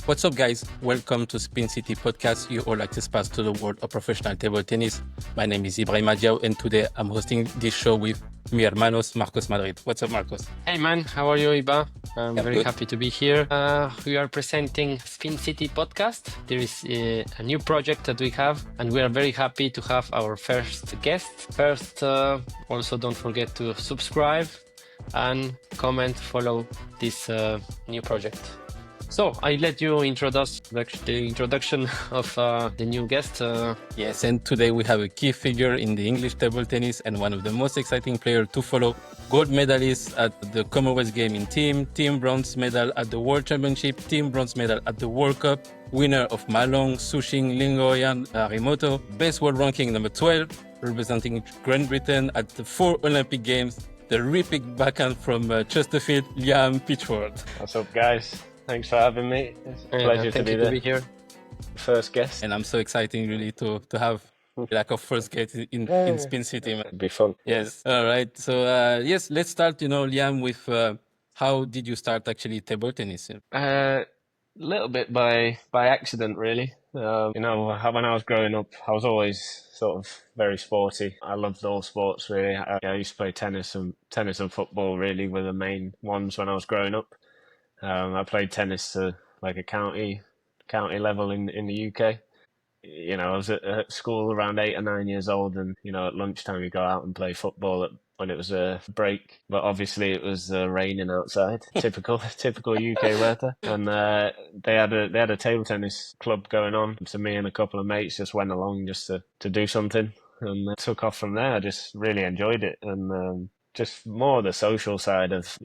What's up, guys? Welcome to Spin City Podcast, your all access pass to the world of professional table tennis. My name is Ibrahima Jau, and today I'm hosting this show with mi hermanos, Marcos Madrid. What's up, Marcos? Hey man, how are you, Iba? I'm Yeah, very good. happy to be here. We are presenting Spin City Podcast. There is a new project that we have, and we are very happy to have our first guest. First, also don't forget to subscribe and comment, follow this new project. So I let you introduce the introduction of the new guest. Yes, and today we have a key figure in the English table tennis and one of the most exciting players to follow. Gold medalist at the Commonwealth Games in team bronze medal at the World Championship, team bronze medal at the World Cup, winner of Malong, Sushing, Lingoyan, Arimoto, best world ranking number 12, representing Great Britain at the 4 Olympic Games, the repick backhand from Chesterfield, Liam Pitchford. What's up, guys? Thanks for having me. It's a pleasure Thank to you be to be here. First guest. And I'm so excited really to have like a first guest in Spin City. Man. It'd be fun. Yes. All right. So yes, let's start, Liam, with how did you start actually table tennis? A little bit by accident, really. When I was growing up, I was always sort of very sporty. I loved all sports, really. I used to play tennis and football, really, were the main ones when I was growing up. I played tennis to like a county level in the UK. I was at school around 8 or 9 years old, and at lunchtime you go out and play football when it was a break. But obviously it was raining outside, typical UK weather. And they had a table tennis club going on. So me and a couple of mates just went along just to do something, and took off from there. I just really enjoyed it, and just more the social side of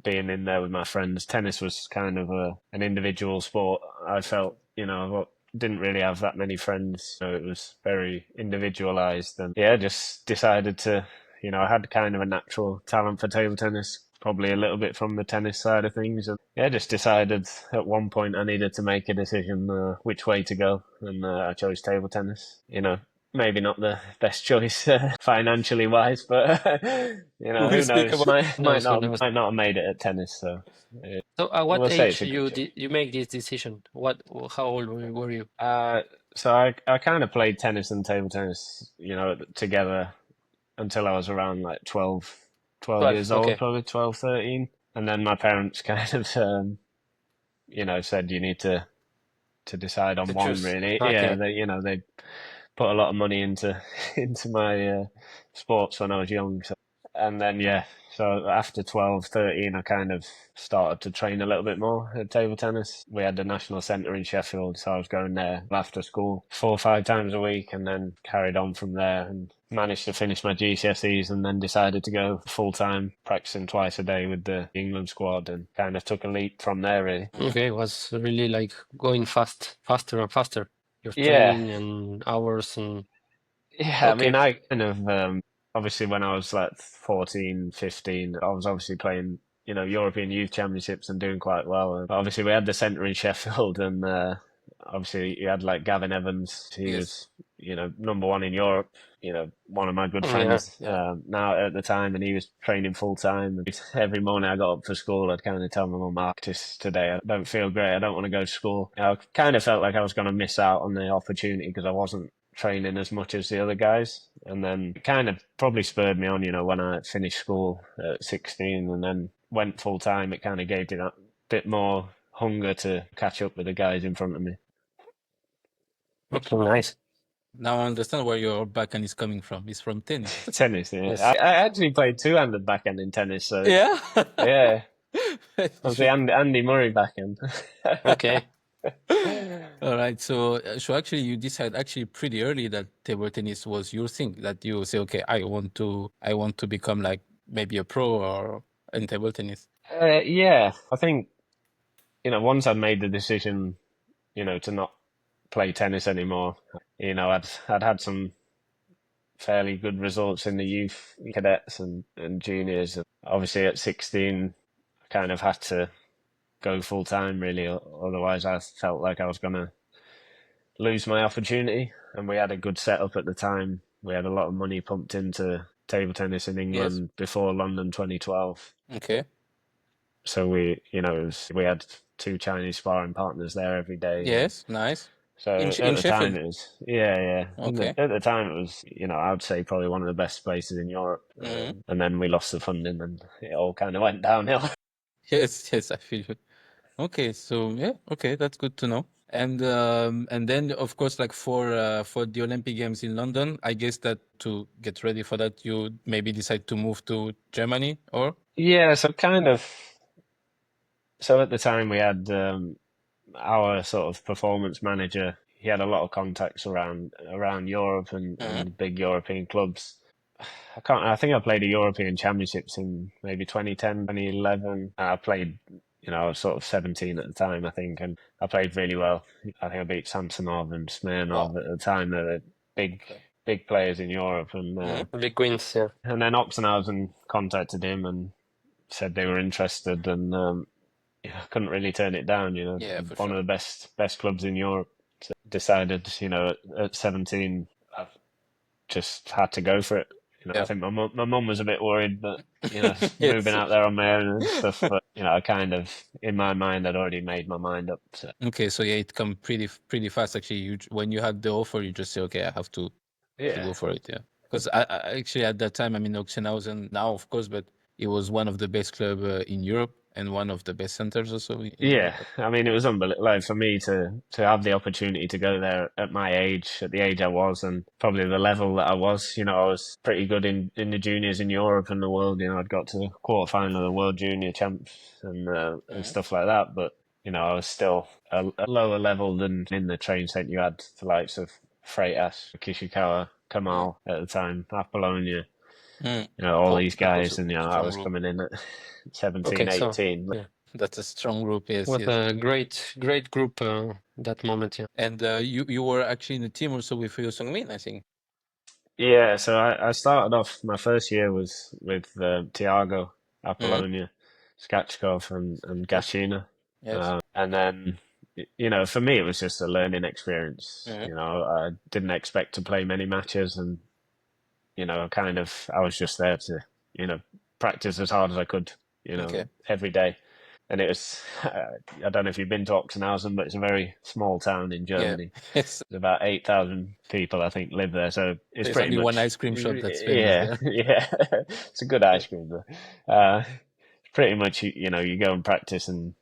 being in there with my friends. Tennis was kind of an individual sport. I felt, I didn't really have that many friends. So it was very individualized, and just decided to, I had kind of a natural talent for table tennis, probably a little bit from the tennis side of things. And just decided at one point I needed to make a decision which way to go. And I chose table tennis. Maybe not the best choice financially wise, but who knows? Might not have made it at tennis. So at what we'll say age it's a good choice. you make this decision? How old were you? So I kind of played tennis and table tennis, together until I was around like 12 years old, okay. probably 12, 13. And then my parents kind of, said you need to decide on one, choose. really. Okay. Yeah, they put a lot of money into my sports when I was young. And then, so after 12, 13, I kind of started to train a little bit more at table tennis. We had the National Centre in Sheffield, so I was going there after school 4 or 5 times a week, and then carried on from there and managed to finish my GCSEs, and then decided to go full-time, practicing twice a day with the England squad, and kind of took a leap from there, really. Okay, it was really like going faster and faster. Your training and hours and... Yeah, okay. I mean, I kind of... obviously, when I was like 14, 15, I was obviously playing, European Youth Championships and doing quite well. And obviously, we had the centre in Sheffield, and obviously, you had like Gavin Evans. He was, number one in Europe. One of my good friends now at the time, and he was training full time. And every morning I got up for school, I'd kind of tell my mum, "Marcus, today I don't feel great. I don't want to go to school." I kind of felt like I was going to miss out on the opportunity because I wasn't training as much as the other guys. And then it kind of probably spurred me on, when I finished school at 16 and then went full time. It kind of gave me that bit more hunger to catch up with the guys in front of me. Okay, nice. Now I understand where your backhand is coming from. It's from tennis. Tennis, yeah. Yes. I actually played two-handed backhand in tennis. So yeah? Yeah. I was the Andy Murray backhand. Okay. All right. So actually, you decide actually pretty early that table tennis was your thing. That you say, okay, I want to become like maybe a pro or in table tennis. Yeah, I think once I made the decision, to not play tennis anymore, I'd had some fairly good results in the youth cadets and juniors. And obviously, at 16, I kind of had to go full time, really. Otherwise, I felt like I was going to lose my opportunity. And we had a good setup at the time. We had a lot of money pumped into table tennis in England before London 2012. Okay. So we had 2 Chinese sparring partners there every day. Yes, nice. So In at the time Sheffield. it was, yeah. Okay. At the time it was, I would say probably one of the best places in Europe. And then we lost the funding and it all kind of went downhill. Yes, I feel you. Okay, so yeah, okay, that's good to know. And then of course, like for the Olympic Games in London, I guess that to get ready for that, you maybe decide to move to Germany, or Yeah, so at the time we had our sort of performance manager. He had a lot of contacts around Europe and big European clubs. I think I played a European Championships in maybe 2010, 2011. I played, I was sort of 17 at the time, I think, and I played really well. I think I beat Samsonov and Smirnov at the time. They were big players in Europe, and Big wins, yeah. and then Oxenhausen contacted him and said they were interested, and I couldn't really turn it down. Yeah, for One sure. of the best clubs in Europe. So decided, at 17, I just had to go for it. Yeah. I think my mum was a bit worried that Yes. moving out there on my own and stuff, but I kind of, in my mind, I'd already made my mind up. So. Okay, so yeah, it come pretty fast actually. When you had the offer, you just say, okay, I have to go for it. Yeah, because I actually at that time, I mean, Oxenhausen now, of course, but it was one of the best club in Europe and one of the best centers also. Yeah, I mean, it was unbelievable. Like, for me to have the opportunity to go there at my age, at the age I was, and probably the level that I was. I was pretty good in the juniors in Europe and the world. I'd got to the quarterfinal of the World Junior Champs and stuff like that. But I was still a lower level than in the train set. You had the likes of Freitas, Kishikawa, Kamal at the time, Apollonia. All these guys, and I was coming in at 17, 18. So, yeah. That's a strong group, yes. What a great group that moment, yeah. And you were actually in the team also with Ryo Sung-min, I think. Yeah, so I started off, my first year was with Tiago, Apollonia, Skachkov and Gashina. Yes. And then, for me, it was just a learning experience. I didn't expect to play many matches, and, I was just there to, practice as hard as I could, every day. And it was, I don't know if you've been to Oxenhausen, but it's a very small town in Germany. Yeah. Yes. There's about 8,000 people, I think, live there. So it's There's pretty only much one ice cream shop that's famous there. Yeah. It's a good ice cream though. Pretty much, you go and practice and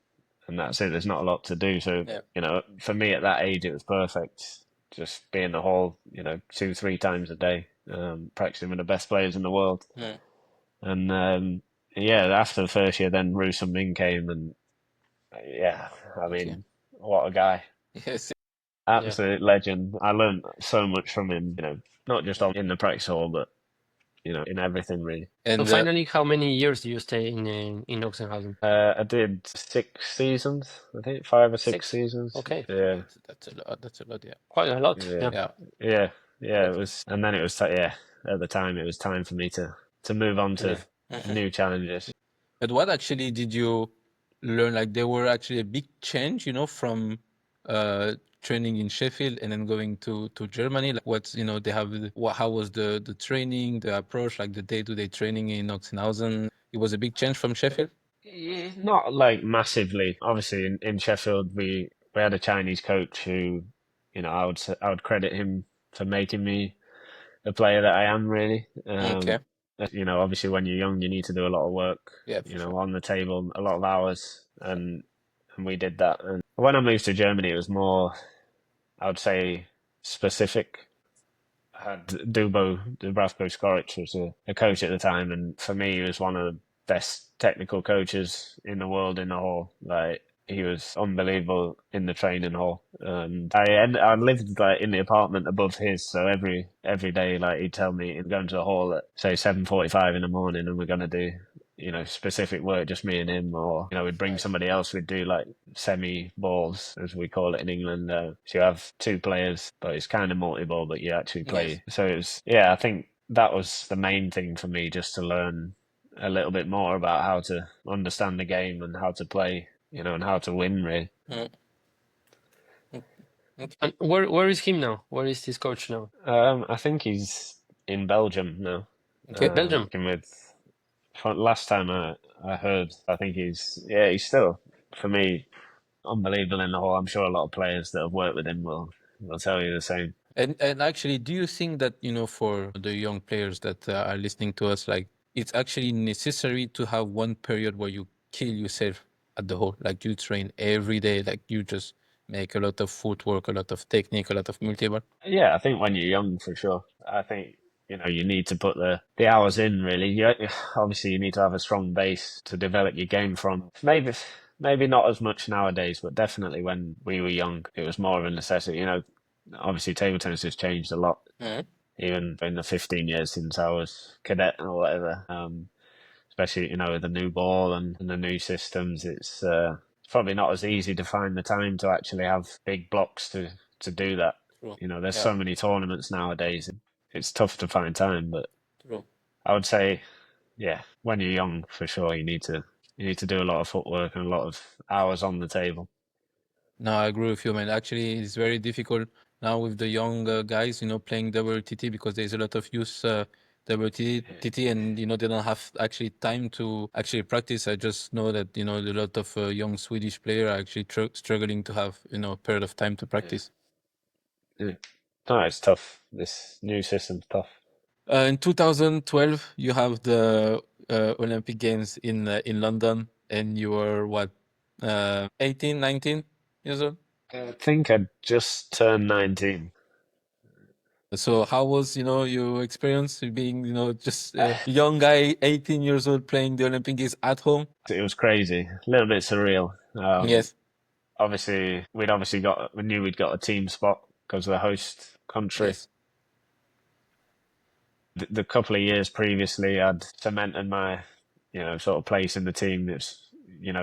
that's it. There's not a lot to do. So, for me at that age, it was perfect. Just be in the hall, 2-3 times a day, practicing with the best players in the world. And, after the first year, then Roo Sung-min came, and I mean, what a guy! Yes. Absolute legend. I learned so much from him. Not just in the practice hall, but in everything really. And so finally, how many years do you stay in Oxenhausen? I did 6 seasons. I think 5 or 6 seasons. Okay. Yeah. That's a lot. Yeah. Quite a lot. Yeah. It was, and then it was. At the time, it was time for me to move on to new challenges. But what actually did you learn? Like, there were actually a big change, from training in Sheffield and then going to Germany. Like, what's they have? How was the training, the approach, like the day-to-day training in Oxenhausen? It was a big change from Sheffield. Not like massively. Obviously, in Sheffield, we had a Chinese coach who, I would credit him for making me the player that I am. Really. Okay. Obviously when you're young, you need to do a lot of work, sure. on the table, a lot of hours, and we did that. And when I moved to Germany, it was more, I would say, specific. I had Dubravko Skoric was a coach at the time, and for me, he was one of the best technical coaches in the world in the hall. Like, he was unbelievable in the training hall, and I lived like in the apartment above his. So every day, like, he'd tell me he'd go into the hall at say 7:45 in the morning, and we're gonna do specific work, just me and him, or we'd bring somebody else. We'd do like semi balls, as we call it in England. So you have 2 players, but it's kind of multi-ball, but you actually play. Yes. So it was, I think that was the main thing for me, just to learn a little bit more about how to understand the game and how to play. And how to win, really. And where is him now? Where is this coach now? I think he's in Belgium now. Okay, Belgium. Last time I heard, I think he's still, for me, unbelievable in the hall. I'm sure a lot of players that have worked with him will tell you the same. And actually, do you think that, for the young players that are listening to us, like, it's actually necessary to have one period where you kill yourself at the hole? Like, you train every day, like, you just make a lot of footwork, a lot of technique, a lot of multi-ball? Yeah, I think when you're young, for sure. I think, you need to put the hours in, really. Obviously, you need to have a strong base to develop your game from. Maybe not as much nowadays, but definitely when we were young, it was more of a necessity. Obviously, table tennis has changed a lot, even in the 15 years since I was cadet or whatever. Especially, with the new ball and the new systems, it's probably not as easy to find the time to actually have big blocks to do that. True. There's Yeah. so many tournaments nowadays. It's tough to find time, but True. I would say, yeah, when you're young, for sure, you need to do a lot of footwork and a lot of hours on the table. No, I agree with you, man. Actually, it's very difficult now with the young guys, playing WTT, because there's a lot of youth WTT, and they don't have actually time to actually practice. I just know that a lot of young Swedish players are actually struggling to have a period of time to practice. Yeah. No, it's tough. This new system's tough. In 2012, you have the Olympic Games in London, and you were what, 18, 19 years old? I think I just turned 19. So how was, your experience being, just a young guy, 18 years old, playing the Olympic Games at home? It was crazy, a little bit surreal. Yes. Obviously, we knew we'd got a team spot because of the host country. Yes. The couple of years previously, I'd cemented my, sort of place in the team. It's,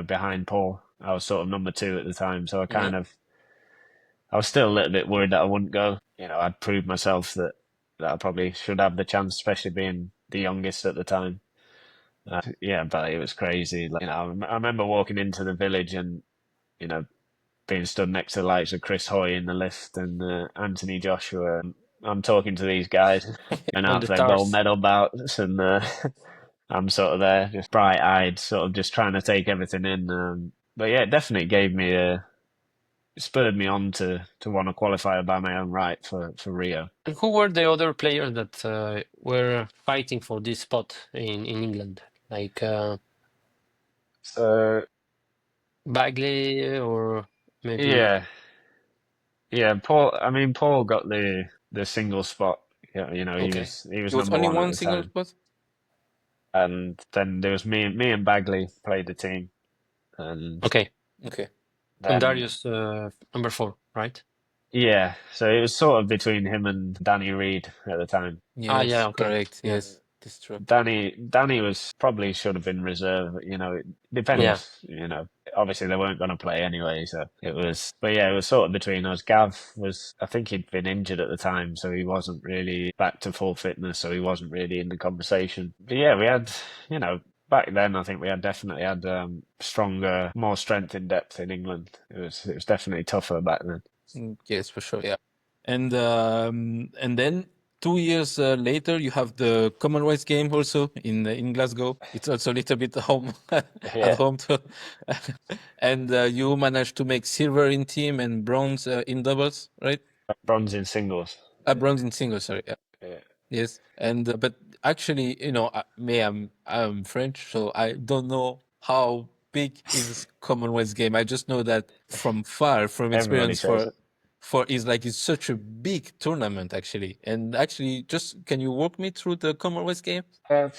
behind Paul. I was sort of number 2 at the time, so I was still a little bit worried that I wouldn't go. I'd proved myself that I probably should have the chance, especially being the youngest at the time. Yeah, but it was crazy. Like, I remember walking into the village and, being stood next to the likes of Chris Hoy in the lift and Anthony Joshua. I'm talking to these guys and On out the for their gold stars. medal bouts, and I'm sort of there, just bright-eyed, sort of just trying to take everything in. But yeah, it definitely spurred me on to want to qualify by my own right for Rio. And who were the other players that were fighting for this spot in England? Like So Bagley or maybe. yeah, Paul. I mean, Paul got the single spot. Yeah, Okay. he was It was number only 1 at one the single time. spot? And then there was me and Bagley played the team, and Okay. Okay. And then Darius number 4, right? yeah, so it was sort of between him and Danny Reed at the time. Ah, Yes, yeah, okay. correct. Yeah. Yes, that's true. Danny was probably should have been reserve. It Yeah. depends. Obviously they weren't going to play anyway, so it was. But yeah, it was sort of between us. Gav was, I think he'd been injured at the time, so he wasn't really back to full fitness, so he wasn't really in the conversation. But yeah, we had, back then I think we had definitely had stronger, more strength in depth in England. It was definitely tougher back then. Yes, for sure. Yeah. And then 2 years later, you have the Commonwealth game also in Glasgow. It's also a little bit home at Yeah, home too. And you managed to make silver in team and bronze in doubles, right? bronze in singles. Bronze in singles, sorry. Yeah. Yeah. Yes, and but actually, I'm French, so I don't know how big is Commonwealth game. I just know that from far, from Everybody experience, says it. for it's such a big tournament actually. And actually, just can you walk me through the Commonwealth game? Uh,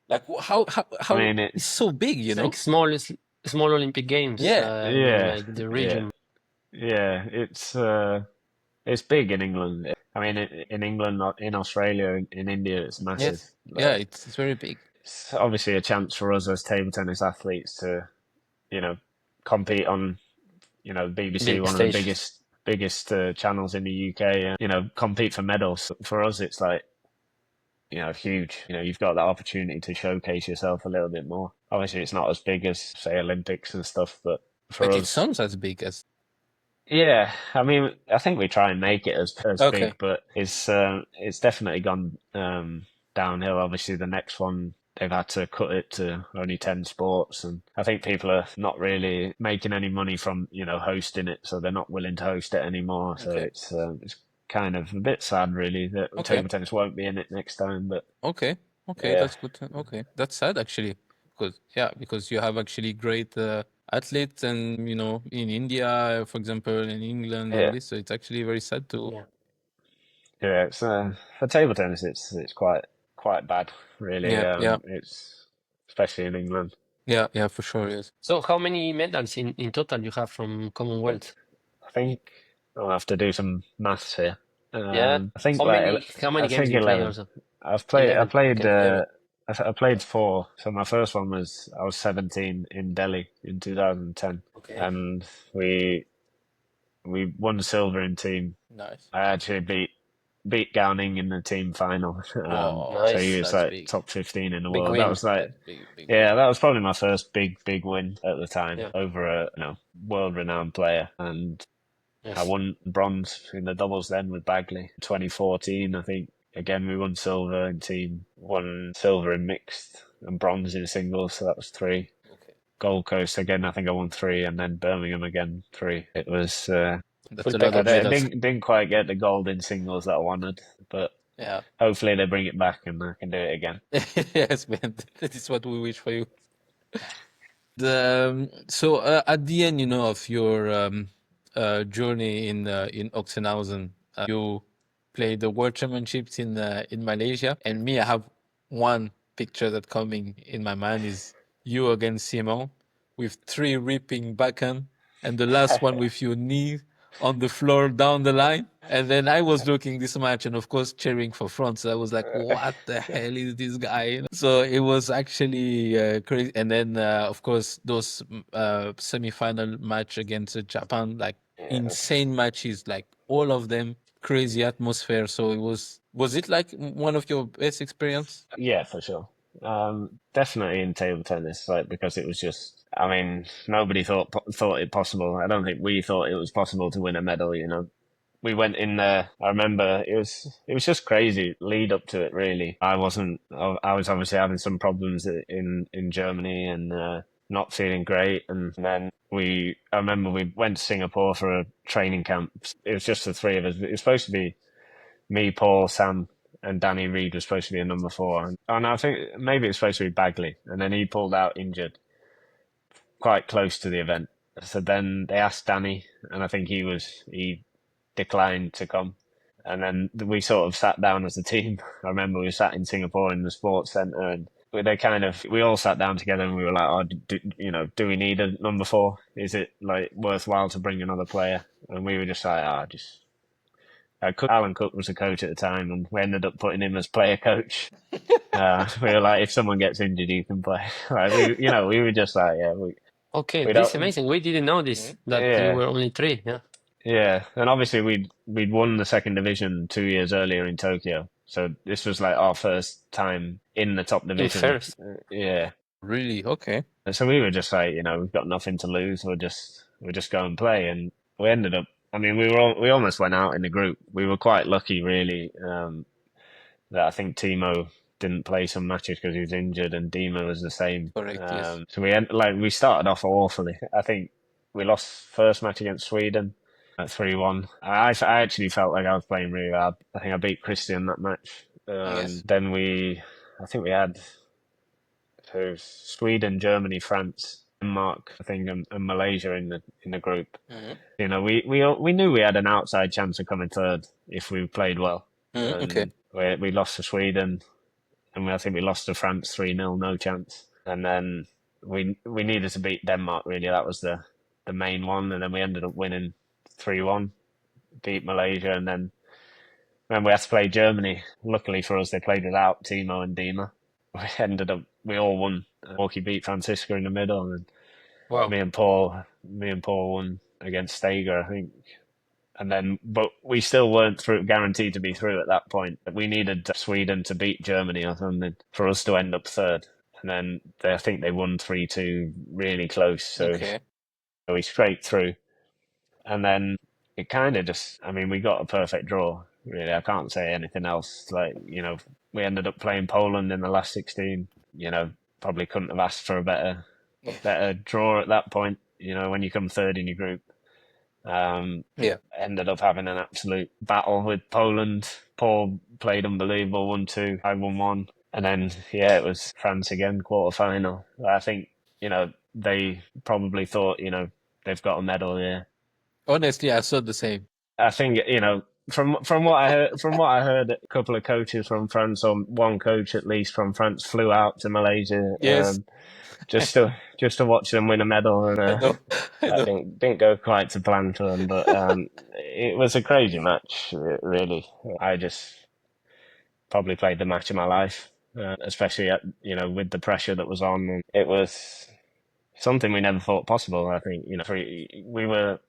Like how I how mean, it's so big, It's like small Olympic Games Yeah. in yeah, like the yeah, region. yeah. It's big in England. I mean, in England, in Australia, in India, it's massive. Yes. Yeah, Like, it's very big. it's obviously a chance for us as table tennis athletes to, you know, compete on, BBC, Big one of the stage. biggest channels in the UK, and compete for medals. For us, it's like, huge. You've got that opportunity to showcase yourself a little bit more. Obviously, it's not as big as, say, Olympics and stuff, but for Like it us, sounds as big as. yeah. I mean, I think we try and make it as Okay. big, but it's definitely gone downhill. Obviously, the next one they've had to cut it to only 10 sports, and I think people are not really making any money from hosting it, so they're not willing to host it anymore. So Okay. it's kind of a bit sad, really, that Okay. table tennis won't be in it next time. But Okay. yeah, That's good. Okay, that's sad actually, because you have actually great athletes, and in India, for example, in England, and yeah, this. So it's actually very sad to. Yeah. yeah. It's for table tennis, it's quite bad, really. Yeah. Yeah. It's especially in England. Yeah. Yeah. For sure. Yes. So how many medals in total you have from Commonwealth? I think I'll have to do some maths here. Yeah. I think How many I games think do you play 11. also? I've played. I 11. played. Okay. I played four. So my first one I was 17 in Delhi in 2010, Okay. and we we won silver in team. Nice. I actually beat Gowning in the team final. Wow. So he Nice. was That's like big. top 15 in the Big world. That win. was like, That's big win. yeah, that was probably my first big win at the time Yeah. over a world renowned player, and I Yes. won bronze in the doubles then with Bagley. 2014, I think. Again, we won silver in team, won silver in mixed, and bronze in singles. So that was three. Okay. Gold Coast again, I think I won three, and then Birmingham again three. It was. That's Full a lot I of package. medals. didn't quite get the gold in singles that I wanted, but Yeah. hopefully they bring it back and I can do it again. Yes, man. That is what we wish for you. So at the end, of your journey in Oxenhausen, you played the World Championships in Malaysia, and me, I have one picture that coming in my mind is you against Simon with three ripping backhand, and the last one with your knee on the floor down the line. And then I was looking this match and of course cheering for France. I was like, what the hell is this guy? So it was actually crazy. And then of course those semi-final match against Japan, like insane matches, like all of them, crazy atmosphere. So was it like one of your best experience? Yeah, for sure. Definitely in table tennis, like because it was just. I mean, nobody thought it possible. I don't think we thought it was possible to win a medal. We went in there. I remember it was just crazy lead up to it. Really, I wasn't. I was obviously having some problems in Germany and not feeling great. And then I remember we went to Singapore for a training camp. It was just the three of us. It was supposed to be me, Paul, Sam, and Danny Reed was supposed to be a number four. And I think maybe it was supposed to be Bagley, and then he pulled out injured quite close to the event. So then they asked Danny, and I think he declined to come. And then we sort of sat down as a team. I remember we sat in Singapore in the sports centre, and we all sat down together, and we were like, "Oh, do we need a number four? Is it like worthwhile to bring another player?" And we were just like, Alan Cook was the coach at the time, and we ended up putting him as player coach. We were like, if someone gets injured, you can play. We were just like, yeah, Okay, we this is don't, amazing. We didn't know this, that you yeah, were only three. Yeah. yeah. And obviously we'd won the second division 2 years earlier in Tokyo, so this was like our first time in the top In division. first. Yeah. Really? Okay. And so we were just like, we've got nothing to lose. We'll just go and play, and we ended up. I mean, we almost went out in the group. We were quite lucky, really, that I think Timo didn't play some matches because he was injured, and Dima was the same. Correct. Yes. So we started off awfully. I think we lost first match against Sweden at 3-1. I actually felt like I was playing really hard. I think I beat Christian that match. Yes. Then I think we had Sweden, Germany, France, Denmark, I think, and Malaysia in the group. We knew we had an outside chance of coming third if we played well. Okay. We lost to Sweden, and I think we lost to France 3-0, no chance. And then we needed to beat Denmark. Really, that was the main one. And then we ended up winning 3-1, beat Malaysia, and then we had to play Germany. Luckily for us, they played without Timo and Dima. We all won. Walkie beat Francisca in the middle, and Wow. me and Paul won against Stager, I think. And then, but we still weren't guaranteed to be through at that point. We needed Sweden to beat Germany or something for us to end up third. And then I think they won 3-2, really close. So we scraped through. And then it kind of we got a perfect draw, really. I can't say anything else. We ended up playing Poland in the last 16. probably couldn't have asked for a better draw at that point. When you come third in your group. Ended up having an absolute battle with Poland. Paul played unbelievable, 1-2, I won 1. And then, it was France again, quarter-final. I think, they probably thought, they've got a medal here. Honestly, I saw the same. I think, from what I heard, a couple of coaches from France, or one coach at least from France, flew out to Malaysia. Yes. Just to watch them win a medal, and I know. I think didn't go quite to plan for them, but it was a crazy match. Really, I just probably played the match of my life, especially with the pressure that was on, and it was something we never thought possible. I think we were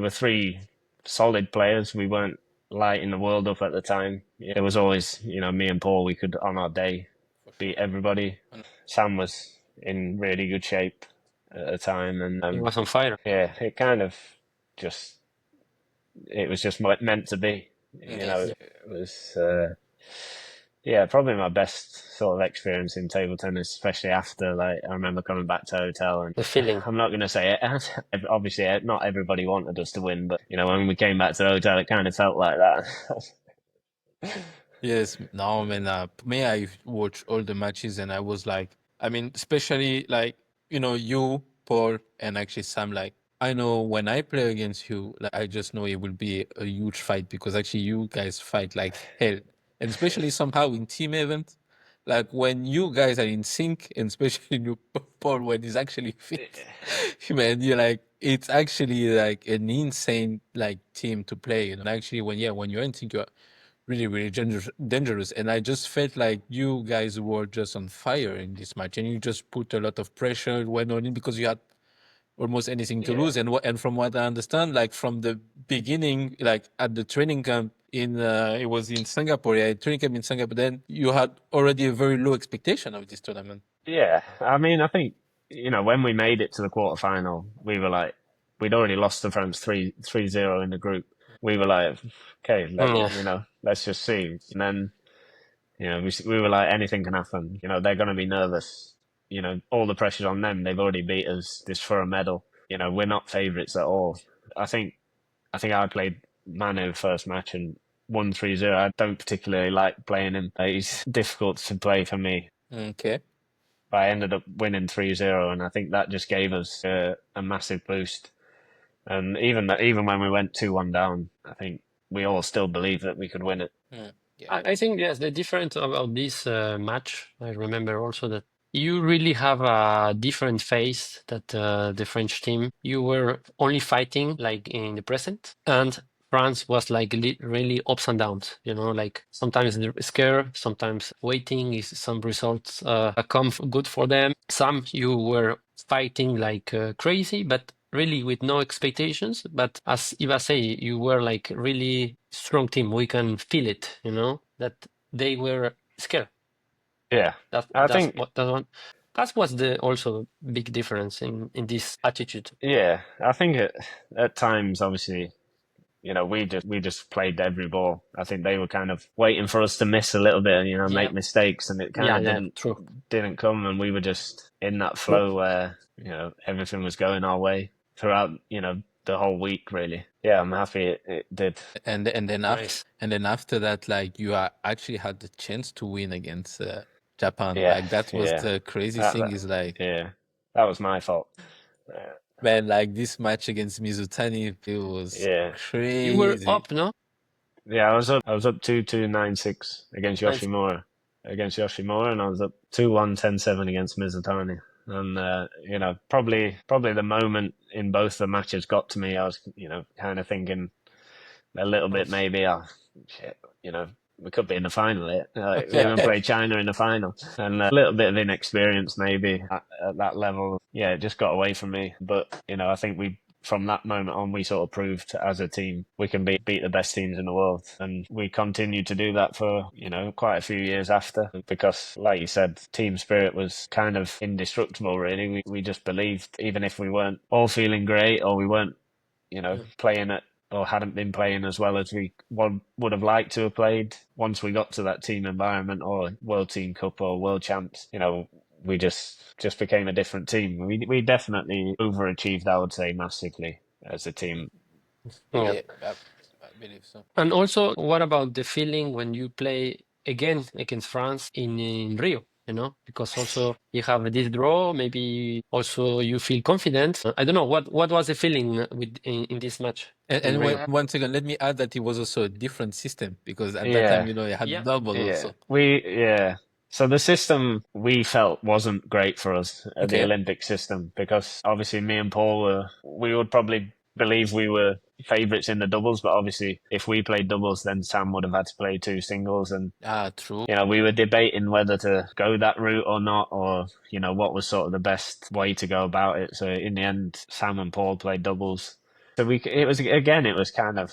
3 solid players. We weren't lighting the world up at the time. It was always me and Paul. We could on our day beat everybody. Sam was in really good shape at the time, and He was on fire. Yeah, it kind of it was just meant to be. It was probably my best sort of experience in table tennis, especially after, like, I remember coming back to hotel, and The feeling. I'm not going to say it. Obviously, not everybody wanted us to win, but when we came back to the hotel, it kind of felt like that. Yes, no, man. Me, I watched all the matches, and I was like, I mean, especially like you, Paul, and actually Sam. Like, I know when I play against you, like, I just know it will be a huge fight, because actually you guys fight like hell, and especially somehow in team event, like when you guys are in sync, and especially you, Paul, when he's actually fit, man, you're like, it's actually like an insane like team to play. And actually, when you're in sync, you're really, really dangerous. And I just felt like you guys were just on fire in this match, and you just put a lot of pressure went on it, because you had almost anything to lose. And from what I understand, like from the beginning, like at the training camp in it was in Singapore, training camp in Singapore, then you had already a very low expectation of this tournament. Yeah, I mean, I think when we made it to the quarterfinal, we were like, we'd already lost to France 3-0 in the group. We were like, okay, let's just see. And then, we were like, anything can happen. They're going to be nervous. All the pressure's on them. They've already beat us this for a medal. We're not favourites at all. I think I played Manu first match and won 3-0. I don't particularly like playing him. He's difficult to play for me. Okay. But I ended up winning 3-0, and I think that just gave us a massive boost. And even when we went 2-1 down, I think we all still believed that we could win it. I think, yes, the difference about this match, I remember also that you really have a different face that the French team. You were only fighting like in the present, and France was like really ups and downs, like sometimes they're scared, sometimes waiting is some results come good for them. Some you were fighting like crazy, but really with no expectations. But as Iva say, you were like really strong team. We can feel it, that they were scared. Yeah, That was the also big difference in this attitude. Yeah, I think at times, obviously, we just played every ball. I think they were kind of waiting for us to miss a little bit and make mistakes, and it kind of didn't come, and we were just in that flow where everything was going our way throughout the whole week, really. Yeah, I'm happy it did. And then after that, like, you actually had the chance to win against Japan. Yeah, like that was the crazy thing. Is like, that was my fault. Man, like this match against Mizutani, it was crazy. You were up, no? Yeah, I was up 2-2, 9-6 against Yoshimura. And I was up 2-1, 10-7 against Mizutani. And probably the moment in both the matches got to me. I was kind of thinking a little bit, maybe, shit, we could be in the final here. We even played China in the final. And a little bit of inexperience maybe at that level. Yeah, it just got away from me. But, I think from that moment on, we sort of proved as a team we can beat the best teams in the world. And we continued to do that for, quite a few years after. Because, like you said, team spirit was kind of indestructible, really. We just believed, even if we weren't all feeling great, or we weren't, playing at, or hadn't been playing as well as we would have liked to have played, once we got to that team environment or World Team Cup or World Champs, we just became a different team. We definitely overachieved, I would say, massively as a team. Yeah. Yeah, I believe so. And also, what about the feeling when you play again against France in Rio? Because also you have this draw, maybe also you feel confident. I don't know what was the feeling in this match in Rio. One second, let me add that it was also a different system because at that time, Yeah, it had Yeah. double yeah. also. So the system we felt wasn't great for us, the Okay. Olympic system, because obviously me and Paul we would probably believe we were favourites in the doubles, but obviously if we played doubles, then Sam would have had to play two singles, and True. we were debating whether to go that route or not, or what was sort of the best way to go about it. So in the end, Sam and Paul played doubles. So it was kind of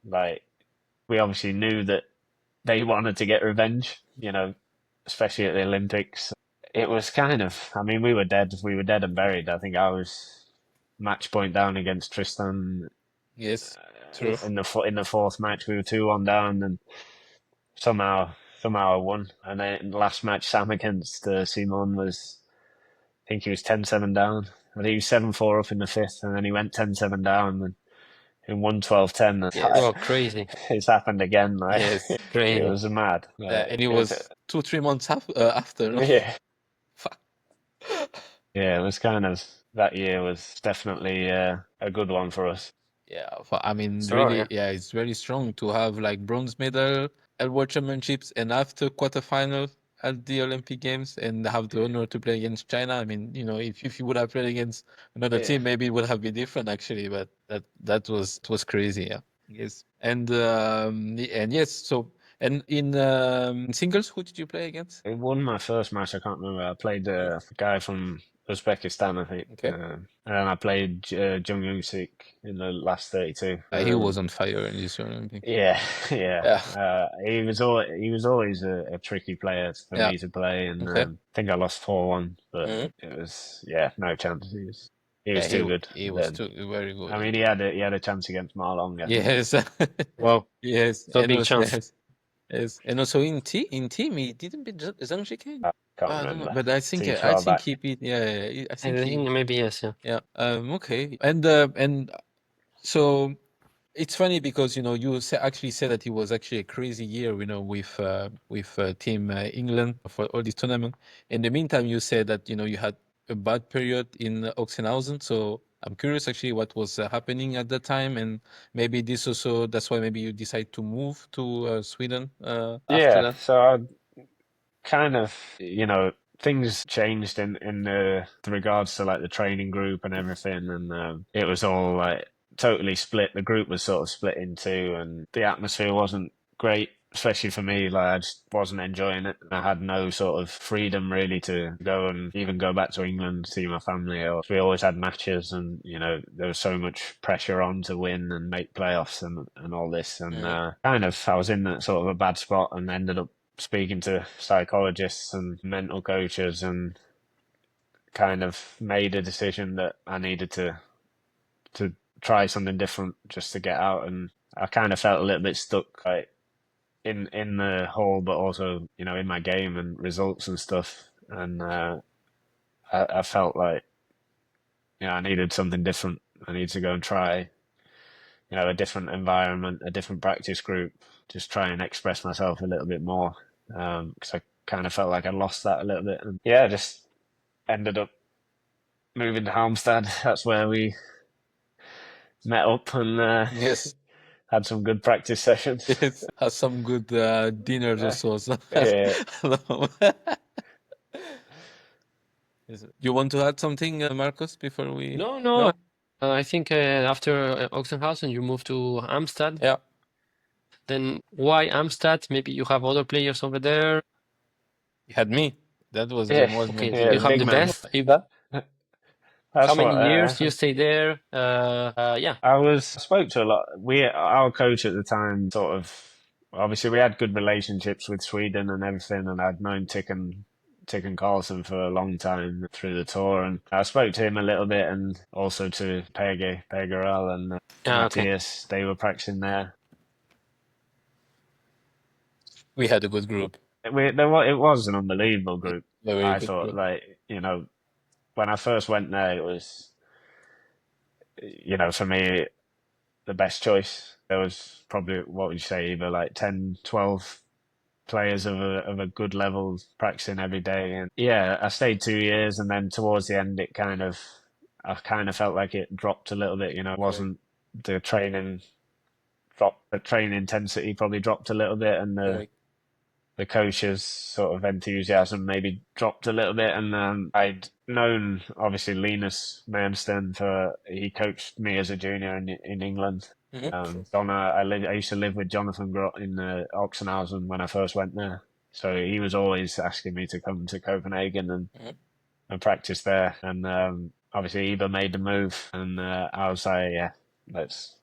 like we obviously knew that they wanted to get revenge, especially at the Olympics. It was kind of, I mean, we were dead and buried. I think I was match point down against Tristan. Yes, true. In the fourth match. We were 2-1 down, and somehow I won. And then in the last match, Sam against Simon I think he was 10-7 down. I think he was 7-4 up in the fifth, and then he went 10-7 down and won 12-10. Oh, crazy. It's happened again. Like, Yes. it Crazy. was mad. And it was 2-3 months after. No? Yeah. Fuck. Yeah, it was kind of, that year was definitely a good one for us. Yeah, I mean, So, really, it's very strong to have like bronze medal at World Championships and after quarterfinal at the Olympic Games and have the honor to play against China. I mean, if you would have played against another Yeah. team, maybe it would have been different actually, but that was crazy, yeah. Yes. And yes, so and in singles, who did you play against? It won my first match. I can't remember. I played a guy from Uzbekistan, I think. Okay. And then I played Jung Young Sik in the last 32. He was on fire in this Olympic. Yeah. Yeah. He was always a tricky player for Yeah. me to play, and Okay. I think I lost 4-1, but Mhm. it was no chance. He was Yeah, too good. He was too very good. I mean, he had a chance against Marlong. I think. Yes. well, Yes. so And big also, chance. yes. And also in team he didn't beat Zhang Shike. Can't I don't know, remember. but I think Too I far think back. he beat. Yeah, I I think he. think maybe yes, yeah. Yeah. Okay. And so it's funny because you actually said that it was actually a crazy year, with Team England for all this tournament. In the meantime, you said that you had a bad period in Oxenhausen. So I'm curious actually what was happening at that time, and maybe that's why maybe you decide to move to Sweden after Yeah, that. so I kind of, things changed in the regards to like the training group and everything, and it was all like totally split. The group was sort of split in two, and the atmosphere wasn't great, especially for me. Like I just wasn't enjoying it. I had no sort of freedom really to go and even go back to England to see my family. Or we always had matches, and there was so much pressure on to win and make playoffs and all this, and kind of I was in that sort of a bad spot, and ended up speaking to psychologists and mental coaches, and kind of made a decision that I needed to try something different just to get out. And I kind of felt a little bit stuck, like in the hole, but also in my game and results and stuff. And I felt like I needed something different. I needed to go and try a different environment, a different practice group, just try and express myself a little bit more, because I kind of felt like I lost that a little bit. And yeah, just ended up moving to Halmstad. That's where we met up and Yes. had some good practice sessions. Yes. Has some good dinners also. So Yeah. You want to add something, Marcos, before we? No. I think after Oxenhausen, you moved to Amsterdam. Yeah. Then why Amsterdam? Maybe you have other players over there. You had me. That was the Yeah. most. Okay, Yeah, you have big the man. best. That's How many what years you stay there? Yeah. I spoke to a lot. Our coach at the time, sort of, obviously we had good relationships with Sweden and everything, and I'd known Ticken Carlson for a long time through the tour, and I spoke to him a little bit, and also to Pegarel and Okay. Matthias. They were practicing there. We had a good group. It was an unbelievable group. Yeah, very I good thought, group. like, when I first went there, it was, for me, the best choice. There was probably, what would you say, either like 10, 12 players of a good level practicing every day. And yeah, I stayed 2 years, and then towards the end, I kind of felt like it dropped a little bit. It Correct. wasn't the training dropped, the training intensity probably dropped a little bit, and Correct. the coach's sort of enthusiasm maybe dropped a little bit. And I'd known obviously Linus Manstern he coached me as a junior in England. Mm-hmm. I used to live with Jonathan Grott in Oxenhausen when I first went there. So he was always asking me to come to Copenhagen Mm-hmm. and practice there. And obviously Iber made the move, and I was like, yeah, let's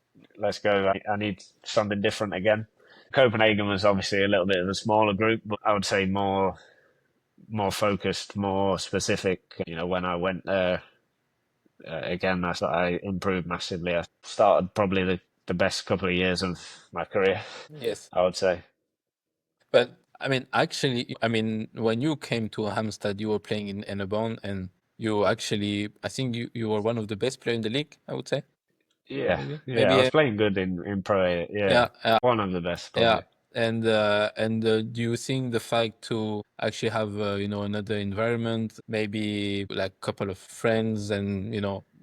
go. I need something different again. Copenhagen was obviously a little bit of a smaller group, but I would say more focused, more specific. When I went there again, I improved massively. I started probably the best couple of years of my career, Yes. I would say. But I mean, actually, when you came to Hamstad, you were playing in Enneborn, and you actually, I think you were one of the best players in the league, I would say. Yeah, Maybe. yeah, I Maybe. was playing good in pro A. Yeah, Yeah. one of the best Yeah. probably. And do you think the fact to actually have another environment, maybe like a couple of friends, and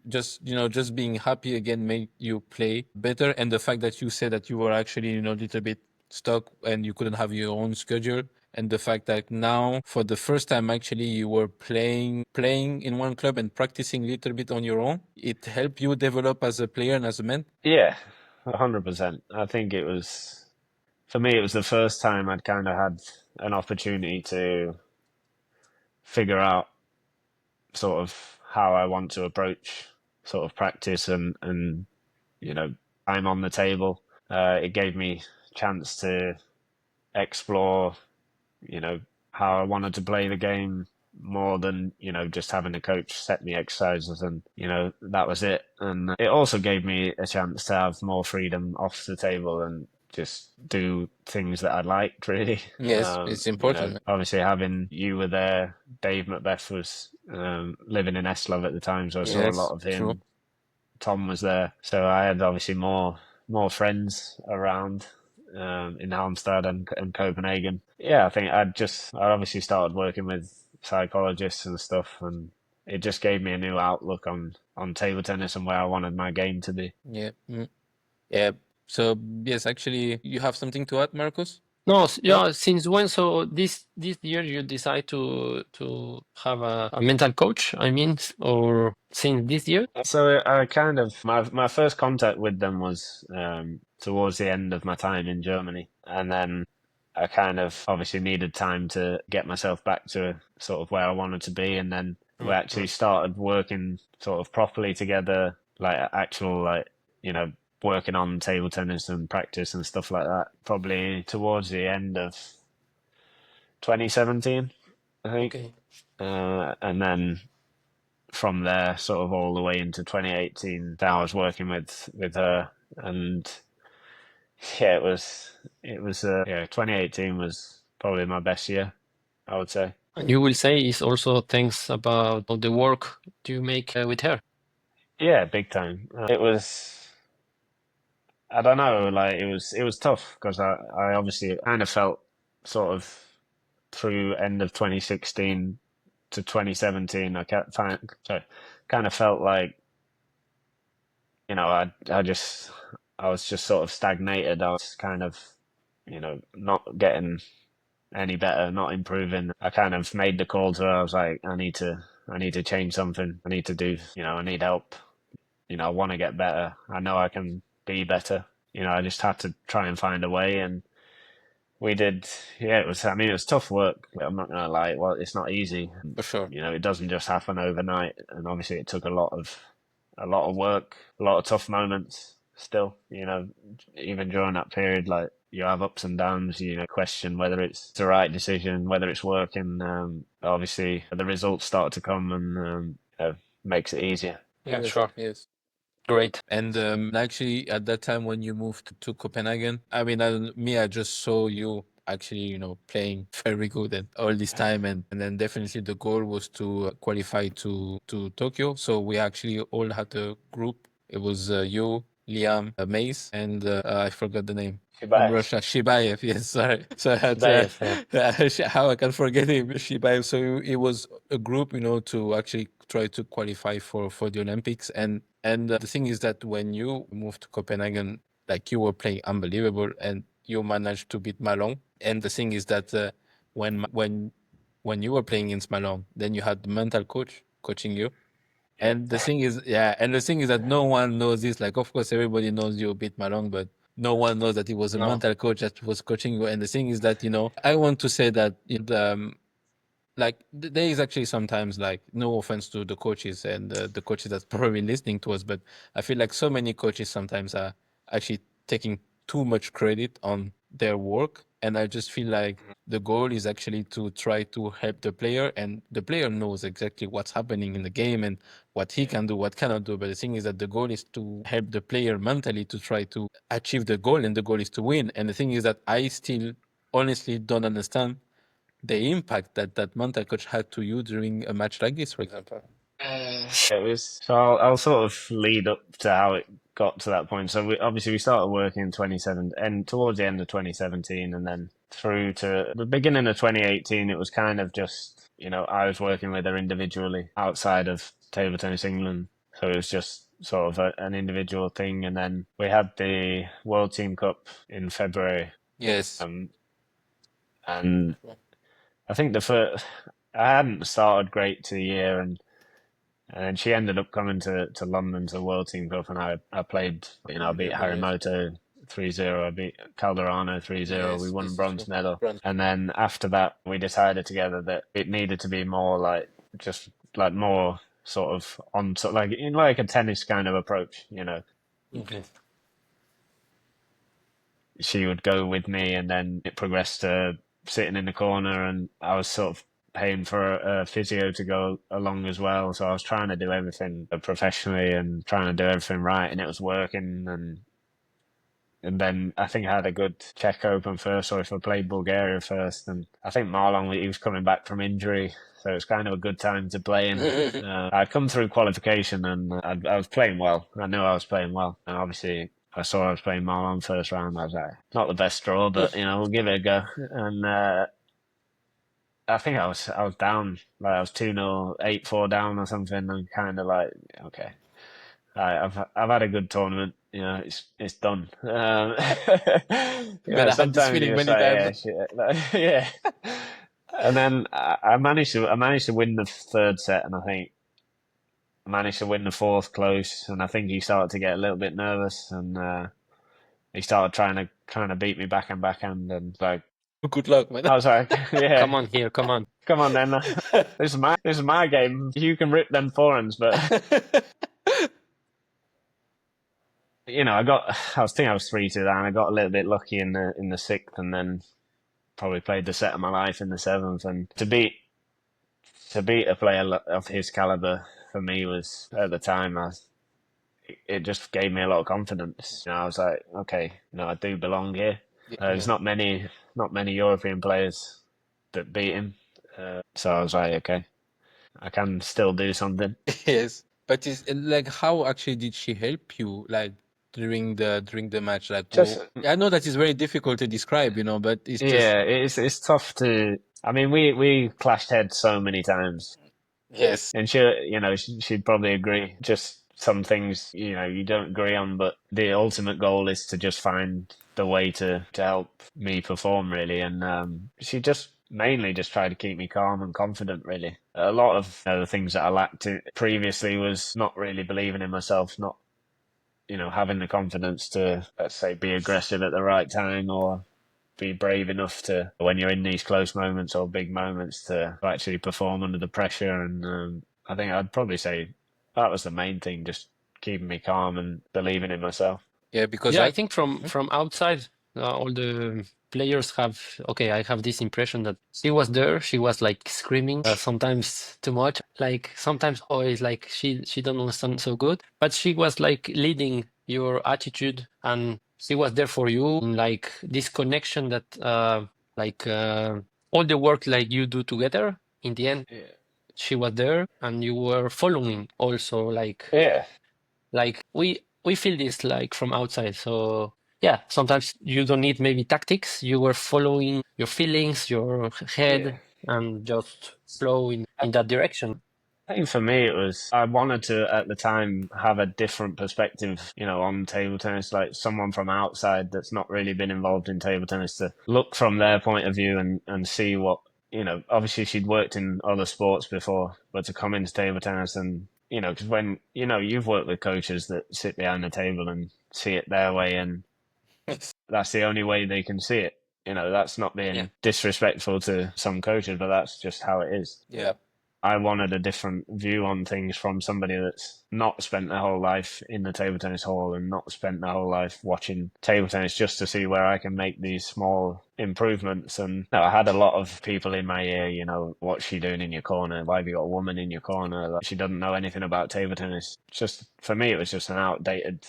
just being happy again, make you play better? And the fact that you said that you were actually a little bit stuck and you couldn't have your own schedule, and the fact that now for the first time actually you were playing in one club and practicing a little bit on your own, it helped you develop as a player and as a man. Yeah, 100%. I think it was, for me, it was the first time I'd kind of had an opportunity to figure out sort of how I want to approach sort of practice and time on the table. It gave me chance to explore, you know, how I wanted to play the game more than, just having a coach set me exercises and, that was it. And it also gave me a chance to have more freedom off the table and just do things that I liked, really. Yes, it's important. Obviously having you were there, Dave Macbeth was living in Eslov at the time, so I saw a lot Yes, of true. him. Tom was there, so I had obviously more friends around in Halmstad and Copenhagen. Yeah, I think I obviously started working with psychologists and stuff, and it just gave me a new outlook on table tennis and where I wanted my game to be. Yeah. Yeah. So yes, actually, you have something to add, Marcos? No, No? yeah. Since when? So this year you decide to have a mental coach. I mean, or since this year? So I kind of my first contact with them was towards the end of my time in Germany, and then I kind of obviously needed time to get myself back to sort of where I wanted to be, and then we actually started working sort of properly together, like actual working on table tennis and practice and stuff like that. Probably towards the end of 2017, I think, Okay. and then from there, sort of all the way into 2018, I was working with her, and yeah, yeah, 2018 was probably my best year, I would say. And you will say it's also thanks about all the work you make with her. Yeah, big time. I don't know, like it was tough because I obviously kind of felt sort of through end of 2016 to 2017, kind of felt like I was just sort of stagnated. I was kind of not getting any better, not improving. I kind of made the call to her. I was like, I need to change something. I need to do, I need help. I want to get better. I know I can be better. I just had to try and find a way, and we did. Yeah, it was tough work. I'm not gonna lie. Well, it's not easy. For sure. It doesn't just happen overnight, and obviously it took a lot of work, a lot of tough moments. Still, even during that period, like you have ups and downs. Question whether it's the right decision, whether it's working. Obviously, the results start to come, and makes it easier. Yeah, Yes. sure. Yes. Great. And actually, at that time when you moved to Copenhagen, I mean, I just saw you actually, playing very good and all this time. And then definitely the goal was to qualify to Tokyo. So we actually all had a group. It was you, Liam, Mace, and I forgot the name. From Russia, Shibaev. Yes, sorry. So I had how I can forget him, Shibaev. So it was a group, to actually try to qualify for the Olympics. And the thing is that when you moved to Copenhagen, like you were playing unbelievable, and you managed to beat Malone. And the thing is that when you were playing in Malone, then you had the mental coach coaching you. And the thing is, that no one knows this. Like, of course, everybody knows you beat Malone, but no one knows that it was a mental coach that was coaching you. And the thing is that, I want to say that there is actually sometimes, like, no offense to the coaches and the coaches that's probably listening to us, but I feel like so many coaches sometimes are actually taking too much credit on their work. And I just feel like the goal is actually to try to help the player, and the player knows exactly what's happening in the game and what he can do, what cannot do. But the thing is that the goal is to help the player mentally to try to achieve the goal, and the goal is to win. And the thing is that I still honestly don't understand the impact that mental coach had to you during a match like this, for example. It was so. I'll sort of lead up to how it got to that point. So we started working in 27 and towards the end of 2017, and then through to the beginning of 2018. It was kind of just, I was working with her individually outside of Table Tennis England, so it was just sort of an individual thing. And then we had the World Team Cup in February. Yes. And I think I hadn't started great to the year, and then she ended up coming to London to the World Team Cup, and I played, I beat Harimoto 3-0, I beat Calderano 3-0, Yes, we won this is bronze true. medal. And then after that, we decided together that it needed to be more like, just like more sort of on, like in like a tennis kind of approach, Okay. She would go with me, and then it progressed to sitting in the corner, and I was sort of paying for a physio to go along as well. So I was trying to do everything professionally and trying to do everything right, and it was working. And then I think I had a good Czech Open first, or if I played Bulgaria first, and I think Marlon, he was coming back from injury, so it was kind of a good time to play him. I'd come through qualification, and I was playing well. I knew I was playing well, and obviously I saw I was playing Marlon first round. I was like, not the best draw, but we'll give it a go. And I think I was down, like I was 2-0, 8-4 down or something, and kind of like, okay, I've had a good tournament. It's done. But I had this Sometimes feeling you're just many like, yeah, times. shit, yeah. And then I managed to win the third set, and I think I managed to win the fourth close, and I think he started to get a little bit nervous, and he started trying to kind of beat me backhand, and like, Good luck, man. I was like, yeah, Come on here, come on. come on then. This is my game. You can rip them forehands, but I was 3-2 down. I got a little bit lucky in the sixth, and then probably played the set of my life in the seventh. And to beat a player of his caliber for me was, at the time, it just gave me a lot of confidence. I was like, okay, I do belong here. There's not many European players that beat him, so I was like, okay, I can still do something. Yes, but it's like, how actually did she help you, like, during the match? Like, I know that is very difficult to describe, but it's just, yeah, it's tough to. I mean, we clashed heads so many times. yes, And she'd probably agree. Just some things, you don't agree on, but the ultimate goal is to just find the way to help me perform, really. And she just mainly just tried to keep me calm and confident, really. A lot of the things that I lacked previously was not really believing in myself, not, having the confidence to, let's say, be aggressive at the right time, or be brave enough to, when you're in these close moments or big moments, to actually perform under the pressure. And I think I'd probably say that was the main thing, just keeping me calm and believing in myself. yeah, because Yeah, I think from outside, all the players have, okay, I have this impression that she was there, she was like screaming, sometimes too much, like sometimes always like she don't understand so good, but she was like leading your attitude, and she was there for you, like this connection that like all the work like you do together. In the end, Yeah. she was there, and you were following also Yeah. like we feel this like from outside. So yeah, sometimes you don't need maybe tactics. You were following your feelings, your Yeah. head, and just flow in that direction. I think for me, it was, I wanted to, at the time, have a different perspective, on table tennis, like someone from outside that's not really been involved in table tennis to look from their point of view and see what, obviously she'd worked in other sports before, but to come into table tennis and, because when, you've worked with coaches that sit behind the table and see it their way, and that's the only way they can see it. That's not Yeah. being disrespectful to some coaches, but that's just how it is. Yeah. I wanted a different view on things from somebody that's not spent their whole life in the table tennis hall and not spent their whole life watching table tennis, just to see where I can make these small improvements. And I had a lot of people in my ear, what's she doing in your corner? Why have you got a woman in your corner? Like, she doesn't know anything about table tennis. Just for me, it was just an outdated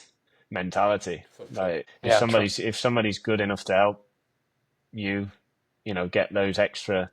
mentality. Like Yeah, true. if somebody's good enough to help you, get those extra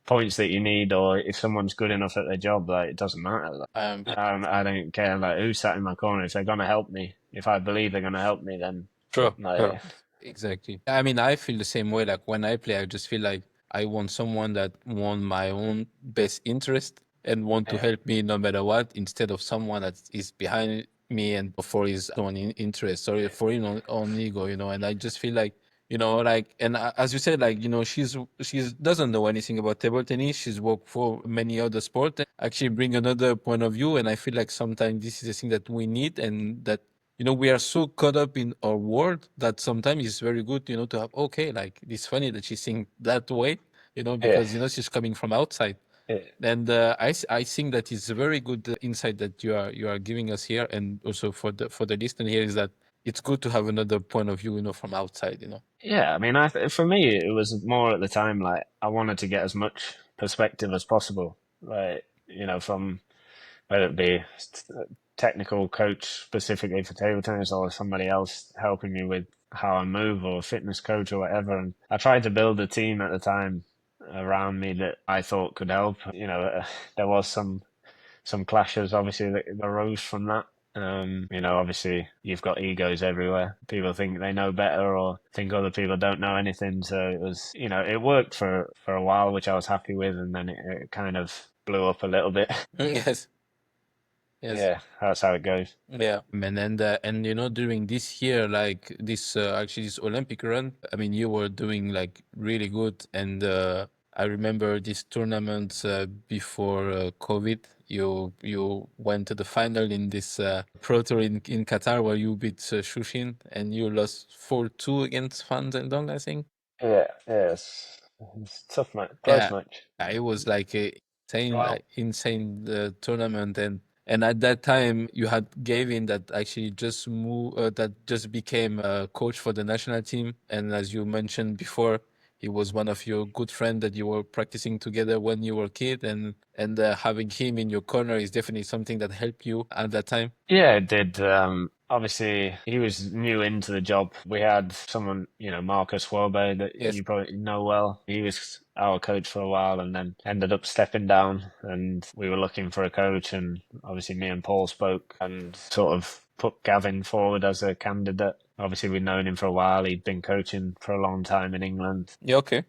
points that you need, or if someone's good enough at their job, like, it doesn't matter. Like, Um, I don't care like who sat in my corner. If they're gonna help me, if I believe they're gonna help me, then True. True. like, exactly. I mean, I feel the same way. Like when I play, I just feel like I want someone that want my own best interest and want to yeah, help me no matter what, instead of someone that is behind me and for his own interest or for his own ego, And I just feel like, like, and as you said, like, she's doesn't know anything about table tennis. She's worked for many other sports. And actually bring another point of view. And I feel like sometimes this is the thing that we need, and that we are so caught up in our world that sometimes it's very good, to have, okay, like, it's funny that she's saying that way, yeah, because, she's coming from outside. yeah, And I think that is a very good insight that you are giving us here, and also for the listener here, is that it's good to have another point of view, from outside. yeah. I mean, for me, it was more at the time like I wanted to get as much perspective as possible, like, from whether it be technical coach specifically for table tennis or somebody else helping me with how I move, or fitness coach or whatever. And I tried to build a team at the time around me that I thought could help. There was some clashes obviously that arose from that. Obviously you've got egos everywhere. People think they know better or think other people don't know anything. So it was, it worked for a while, which I was happy with, and then it kind of blew up a little bit. Yes. Yes. Yeah, that's how it goes. Yeah, and during this year, like this actually this Olympic run, I mean, you were doing like really good, and I remember this tournament before COVID. You went to the final in this Pro Tour in Qatar, where you beat Shushin, and you lost 4-2 against Fan Zhendong, I think. Yeah, it's a tough match, close Yeah, match. it was like a insane, Wow. insane tournament, and at that time you had Gavin that actually just moved, that just became a coach for the national team, and as you mentioned before, he was one of your good friend that you were practicing together when you were a kid, and having him in your corner is definitely something that helped you at that time. Yeah, it did. Obviously, he was new into the job. We had someone, Marcos Madrid, that Yes. you probably know well. He was our coach for a while and then ended up stepping down. And we were looking for a coach. And obviously, me and Paul spoke and sort of put Gavin forward as a candidate. Obviously, we'd known him for a while. He'd been coaching for a long time in England. Yeah. Okay.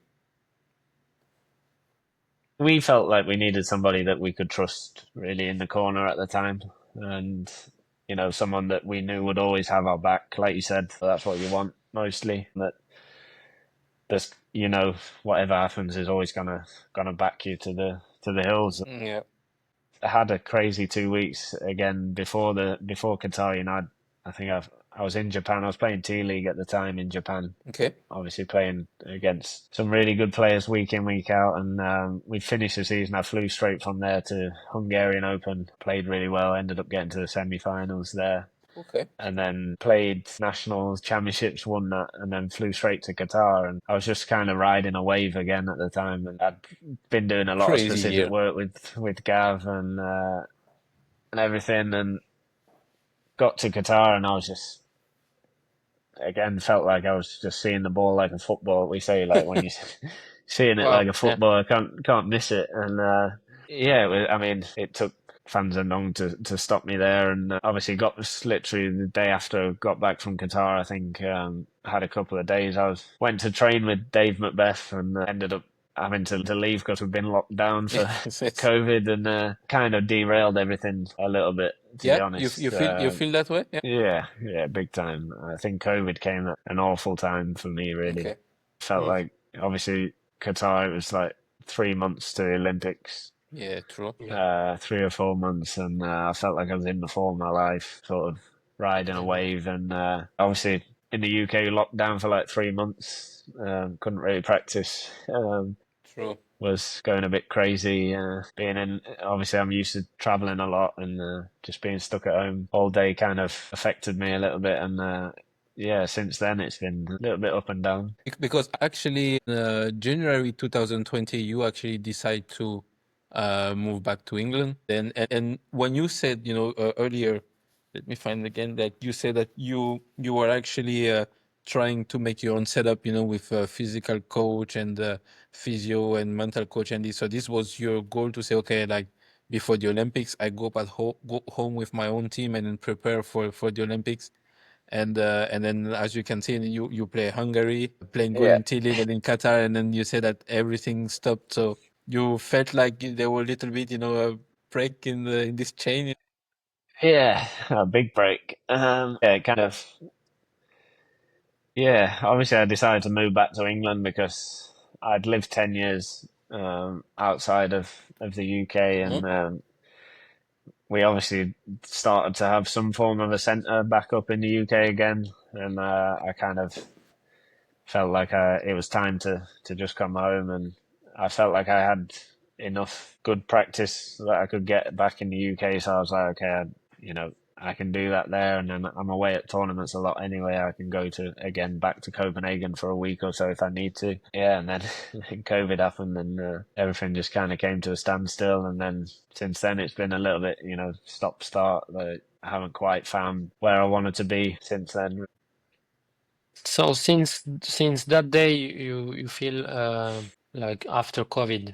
We felt like we needed somebody that we could trust really in the corner at the time. And, someone that we knew would always have our back. Like you said, that's what you want mostly. That this, whatever happens is always gonna back you to the hills. Yeah. I had a crazy 2 weeks again before Qatar. I think I was in Japan. I was playing T League at the time in Japan. Okay. Obviously playing against some really good players week in, week out, and we finished the season. I flew straight from there to Hungarian Open, played really well, ended up getting to the semi-finals there, Okay. and then played nationals, championships, won that, and then flew straight to Qatar. And I was just kind of riding a wave again at the time, and I'd been doing a lot of Crazy specific year. work with Gav and everything, and got to Qatar, and I was just again, felt like I was just seeing the ball like a football. We say like when you seeing it like Wow. a Yeah. football, can't miss it. And yeah, I mean, it took fans and long to stop me there, and obviously got literally the day after I got back from Qatar. I think had a couple of days. Went to train with Dave Macbeth and ended up having to leave because we've been locked down for Yes, yes. COVID, and kind of derailed everything a little bit, to be Yeah, you honest. feel that way? Yeah. Yeah, big time. I think COVID came at an awful time for me, really. Okay. Felt Mm. like, obviously, Qatar, it was like 3 months to the Olympics, Yeah, true. 3 or 4 months, and I felt like I was in the form of my life, sort of riding a wave. And obviously, in the UK, locked down for like 3 months, couldn't really practice. True. Was going a bit crazy. Being in, obviously, I'm used to traveling a lot, and just being stuck at home all day kind of affected me a little bit. And yeah, since then it's been a little bit up and down. Because actually, January 2020, you actually decide to move back to England. Then, and when you said, earlier, let me find again that you said that you were actually trying to make your own setup, with a physical coach and physio and mental coach and this. So this was your goal to say, okay, like before the Olympics, I go home with my own team and then prepare for the Olympics. And then as you can see, you play Hungary, playing good Yeah, in Tilly, then in Qatar, and then you say that everything stopped. So you felt like there were a little bit, a break in this chain. yeah, a big break. Yeah, kind of. Yeah, obviously, I decided to move back to England because I'd lived 10 years outside of the UK, Mm. and we obviously started to have some form of a centre back up in the UK again, and I kind of felt like it was time to just come home, and I felt like I had enough good practice that I could get back in the UK. So I was like, okay, I can do that there, and then I'm away at tournaments a lot anyway. I can go to again back to Copenhagen for a week or so if I need to. Yeah, and then COVID happened, and everything just kind of came to a standstill. And then since then, it's been a little bit, stop start. Like, I haven't quite found where I wanted to be since then. So since that day, you feel like after COVID,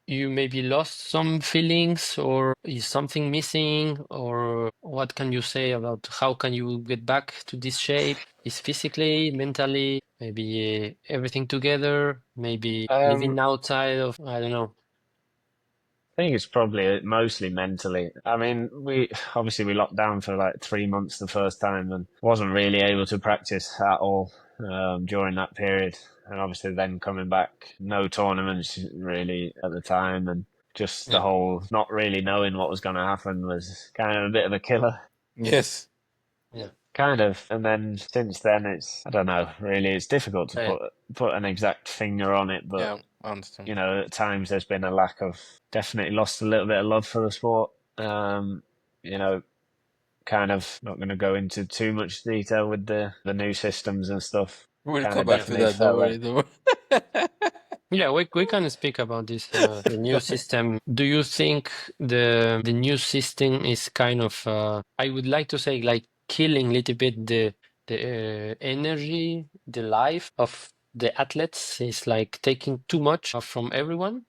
you maybe lost some feelings, or is something missing, or what can you say about how can you get back to this shape? Is physically, mentally, maybe everything together, maybe living outside of, I don't know. I think it's probably mostly mentally. I mean, we locked down for like 3 months the first time and wasn't really able to practice at all during that period. And obviously, then coming back, no tournaments really at the time, and just the Yeah. whole not really knowing what was going to happen was kind of a bit of a killer. Yes. Yeah. Kind of, and then since then, I don't know, really, it's difficult to Yeah. put an exact finger on it, but Yeah, I understand. at times there's been a lack of, definitely lost a little bit of love for the sport. You know, kind of not going to go into too much detail with the new systems and stuff. We'll Kind come of back to definitely that. Don't felt worry. like, Don't worry. Yeah, we can speak about this the new system. Do you think the new system is kind of I would like to say like killing a little bit the energy, the life of the athletes is like taking too much from everyone,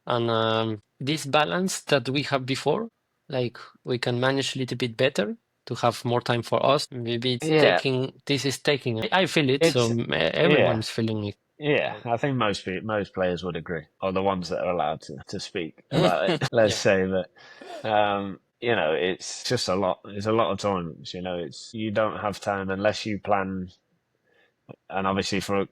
and this balance that we have before, like we can manage a little bit better to have more time for us. Maybe yeah, this is taking. I feel it, so it's yeah. everyone's feeling it. Yeah, I think most players would agree, or the ones that are allowed to speak about it. Let's Yeah. say that. It's just a lot. It's a lot of tournaments. You don't have time unless you plan. And obviously, for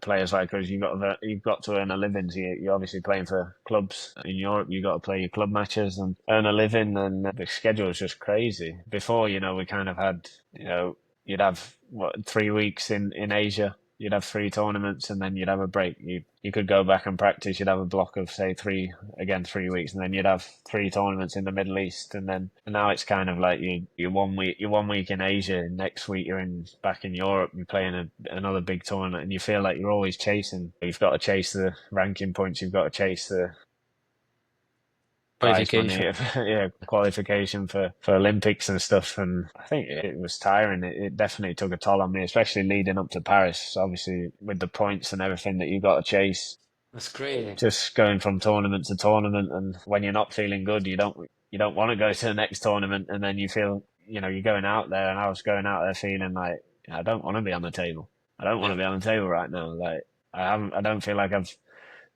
players like us, you've got to earn a living. So you're obviously playing for clubs in Europe. You got to play your club matches and earn a living. And the schedule is just crazy. Before, we kind of had, you'd have 3 weeks in Asia. You'd have 3 tournaments, and then you'd have a break. You could go back and practice. You'd have a block of say 3 weeks, and then you'd have 3 tournaments in the Middle East, and now it's kind of like you 1 week in Asia, and next week you're back in Europe. You're playing another big tournament, and you feel like you're always chasing. You've got to chase the ranking points. You've got to chase the prize money, Qualification. yeah, qualification for Olympics and stuff. And I think it was tiring. It definitely took a toll on me, especially leading up to Paris. Obviously, with the points and everything that you got to chase, That's crazy. just going from tournament to tournament. And when you're not feeling good, you don't want to go to the next tournament, and then you feel, you're going out there. And I was going out there feeling like, I don't want to be on the table. I don't want to Yeah. be on the table right now. Like I don't feel like I've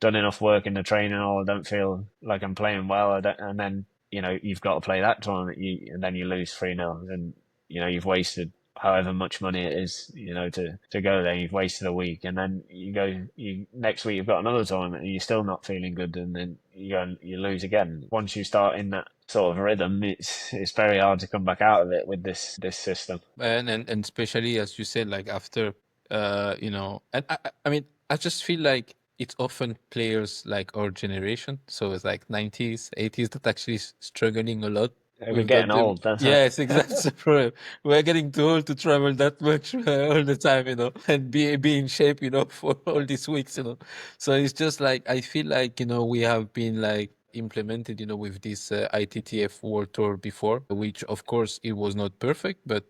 done enough work in the training, or I don't feel like I'm playing well. And then, you've got to play that tournament, and then you lose 3-0, and you've wasted however much money it is, to go there. You've wasted a week, and then you next week you've got another tournament, and you're still not feeling good, and then you go and you lose again. Once you start in that sort of rhythm, it's very hard to come back out of it with this system. And especially as you said, like after and I mean, I just feel like it's often players like our generation, so it's like 90s 80s, that actually struggling a lot We're with getting that. old. That's Yes, exactly. That's the problem. We're getting too old to travel that much all the time, and be in shape, for all these weeks, so it's just like I feel like we have been like implemented, with this ITTF World Tour before, which of course it was not perfect, but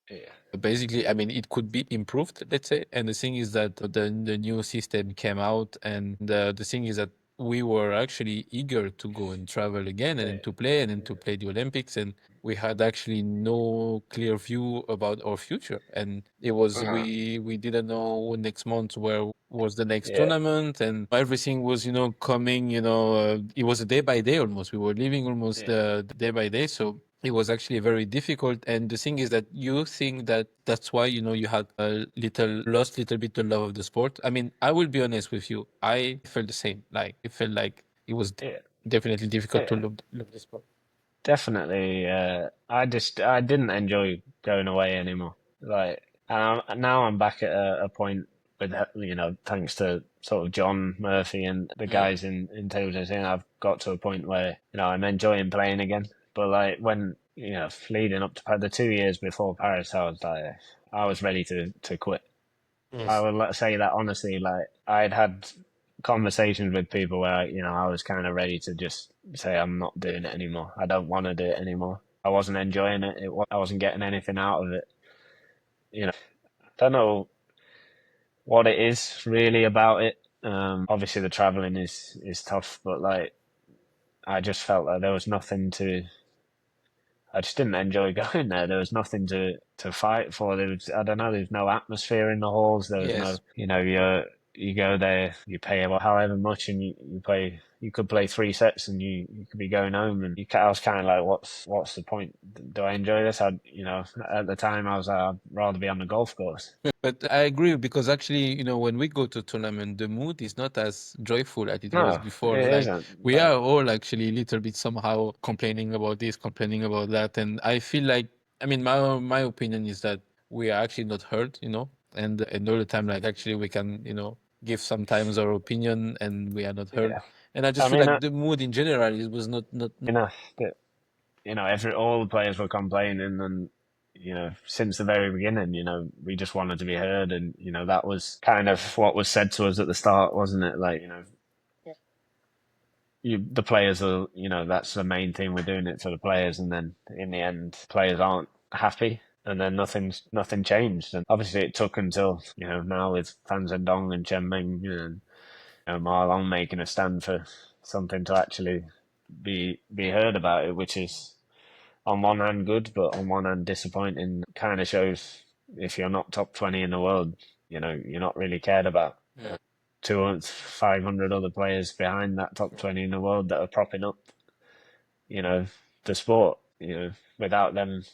yeah. basically, I mean, it could be improved, let's say. And the thing is that the new system came out, and the thing is that we were actually eager to go and travel again and then to play and then to play the Olympics, and we had actually no clear view about our future. And it was we didn't know next month where was the next Yeah. tournament, and everything was coming. It was a day by day almost. We were living almost the day by day, so it was actually very difficult. And the thing is that you think that that's why you had lost little bit the love of the sport. I mean, I will be honest with you, I felt the same. Like it felt like it was Yeah. definitely difficult to Yeah. love the sport. Definitely. I didn't enjoy going away anymore. Like, and now I'm back at a point with, thanks to sort of John Murphy and the guys in table tennis, I've got to a point where, I'm enjoying playing again. But like when, leading up to the 2 years before Paris, I was ready to quit. I would say that honestly. Like I'd had conversations with people where I was kind of ready to just say I'm not doing it anymore. I don't want to do it anymore. I wasn't enjoying it. I wasn't getting anything out of it. I don't know what it is really about it. Obviously the traveling is tough, but like I just felt like there was nothing to. I just didn't enjoy going there. There was nothing to fight for. I don't know. There's no atmosphere in the halls. There was no, Yes. you go there, you pay however much, and you play. You could play 3 sets, and you could be going home. And I was kind of like, what's the point? Do I enjoy this? At the time, I was like, I'd rather be on the golf course. But I agree, because actually, when we go to tournament, the mood is not as joyful as it was No, before. it Like isn't. we are all actually a little bit somehow complaining about this, complaining about that, and I feel like, I mean, my opinion is that we are actually not heard, and all the time, like actually we can, give sometimes our opinion, and we are not heard. Yeah, And I just I feel mean, like the mood in general it was not. that all the players were complaining, and since the very beginning, we just wanted to be heard, and that was kind of what was said to us at the start, wasn't it? Like, the players are, that's the main thing. We're doing it for the players, and then in the end, players aren't happy, and then nothing changed. And obviously, it took until now with Fan Zhendong and Chen Ming, Ma Long making a stand for something to actually be heard about it, which is on one hand good, but on one hand disappointing. Kind of shows if you're not top 20 in the world, you're not really cared about. 200, 500 other players behind that top 20 in the world that are propping up, the sport. Without them,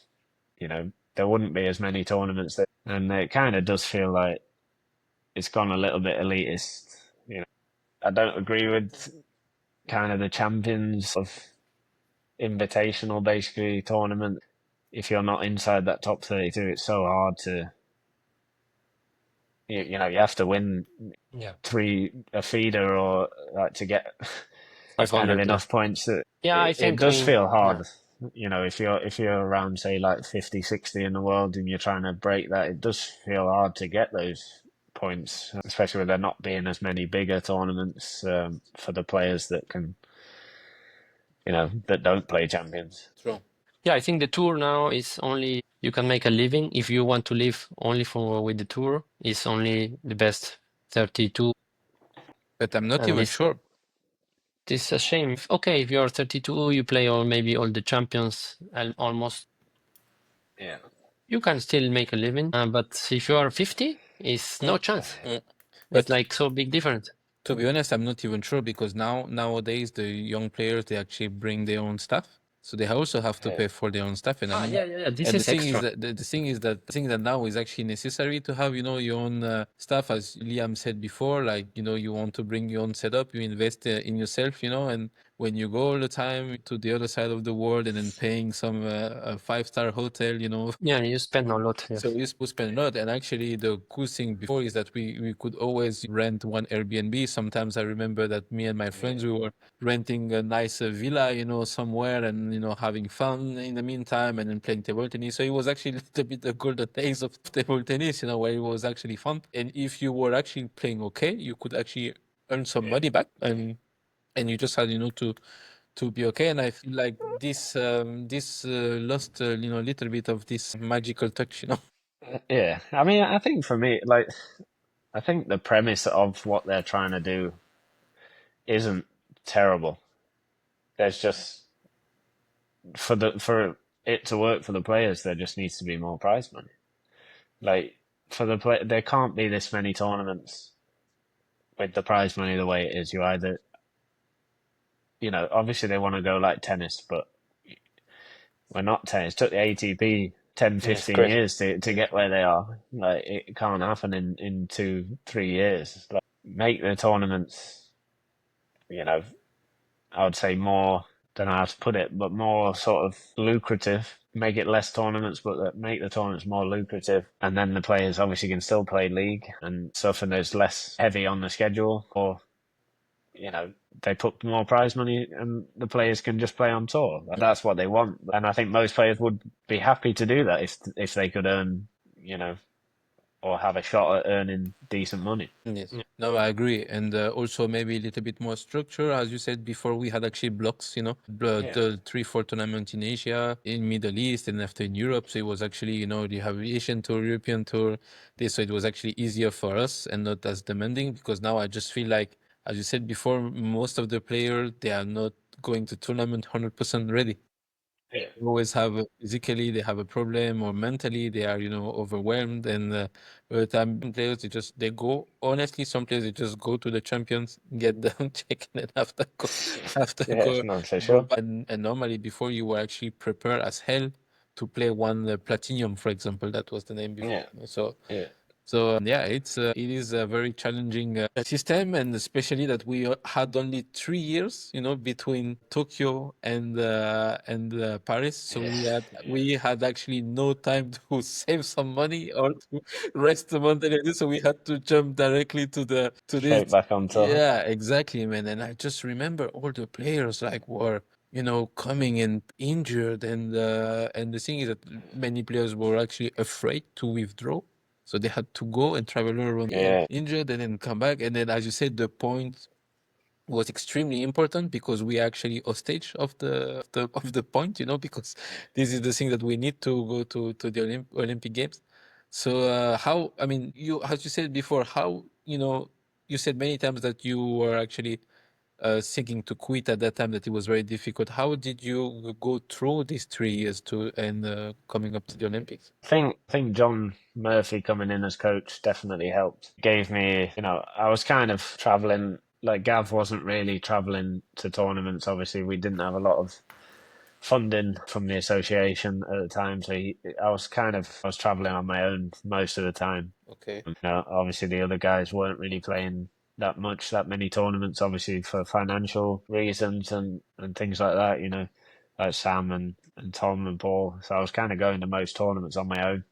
there wouldn't be as many tournaments. And it kind of does feel like it's gone a little bit elitist. I don't agree with kind of the champions of invitational basically tournament. If you're not inside that top 32, it's so hard to, you have to win a feeder or like to get kind of 500. enough points. That Yeah, I it think. does feel hard. If you're around say like 50, 60 in the world and you're trying to break that, it does feel hard to get those points, especially with there not being as many bigger tournaments for the players that can that don't play champions. True. Yeah, I think the tour now is only you can make a living if you want to live only with the tour. It's only the best 32, But I'm not and even sure. it's a shame. Okay, if you're 32, you play or maybe all the champions almost. Yeah. You can still make a living, but if you are 50, it's no chance. Mm. It's But like so big difference. to be honest, I'm not even sure because nowadays the young players they actually bring their own stuff, so they also have to Yeah. pay for their own stuff. And Yeah. This and is extra. the thing that now is actually necessary to have your own stuff, as Liam said before. Like you want to bring your own setup, you invest in yourself, and when you go all the time to the other side of the world and then paying some a 5-star hotel, Yeah, you spend a lot. so Yes. we used to spend a lot. And actually, the cool thing before is that we could always rent one Airbnb. Sometimes I remember that me and my friends, we were renting a nice villa, somewhere and, having fun in the meantime and then playing table tennis. So it was actually a little bit the golden days of table tennis, where it was actually fun. And if you were actually playing okay, you could actually earn some money back. And you just had, to be okay. And I feel like this lost a little bit of this magical touch. Yeah. I mean, I think for me, like, I think the premise of what they're trying to do isn't terrible. There's just for it to work for the players, there just needs to be more prize money. Like for the play, there can't be this many tournaments with the prize money the way it is. You either, obviously they want to go like tennis, but we're not tennis. It took the ATP 10, 15 great. years to get where they are. Like it can't happen in 2, 3 years. Like make the tournaments, I would say more, don't know how to put it, but more sort of lucrative. Make it less tournaments, but make the tournaments more lucrative. And then the players obviously can still play league and stuff, and there's less heavy on the schedule. Or, they put more prize money and the players can just play on tour. That's what they want. And I think most players would be happy to do that if they could earn, or have a shot at earning decent money. Yes. No, I agree. And also maybe a little bit more structure. As you said before, we had actually blocks, the 3-4 tournament in Asia, in Middle East, and after in Europe. So it was actually, you have Asian tour, European tour. So it was actually easier for us and not as demanding, because now I just feel like, as you said before, most of the players, they are not going to tournament 100% ready. Yeah. They always have physically they have a problem, or mentally they are overwhelmed. And by the time players they go, honestly, some players they just go to the champions, get them check, and then after Yes, go no, for go sure. back. And normally before you were actually prepared as hell to play one platinum, for example. That was the name before. Yeah. Yeah. So yeah, it is a very challenging system, and especially that we had only 3 years, between Tokyo and Paris. So we had actually no time to save some money or to rest the month. So we had to jump directly to Straight this. back on tour. Yeah, exactly, man. And I just remember all the players like were coming in injured, and the thing is that many players were actually afraid to withdraw. So they had to go and travel around injured and then come back. And then, as you said, the point was extremely important because we are actually hostage of the point, because this is the thing that we need to go to the Olympic Games. So how, I mean, as you said before, how, you said many times that you were actually thinking to quit at that time, that it was very difficult. How did you go through these 3 years and coming up to the Olympics? I think John Murphy coming in as coach definitely helped. Gave me, I was kind of traveling, like Gav wasn't really traveling to tournaments. Obviously, we didn't have a lot of funding from the association at the time, so I was traveling on my own most of the time. Okay. Obviously the other guys weren't really playing that many tournaments, obviously for financial reasons and things like that, like Sam and Tom and Paul. So I was kind of going to most tournaments on my own,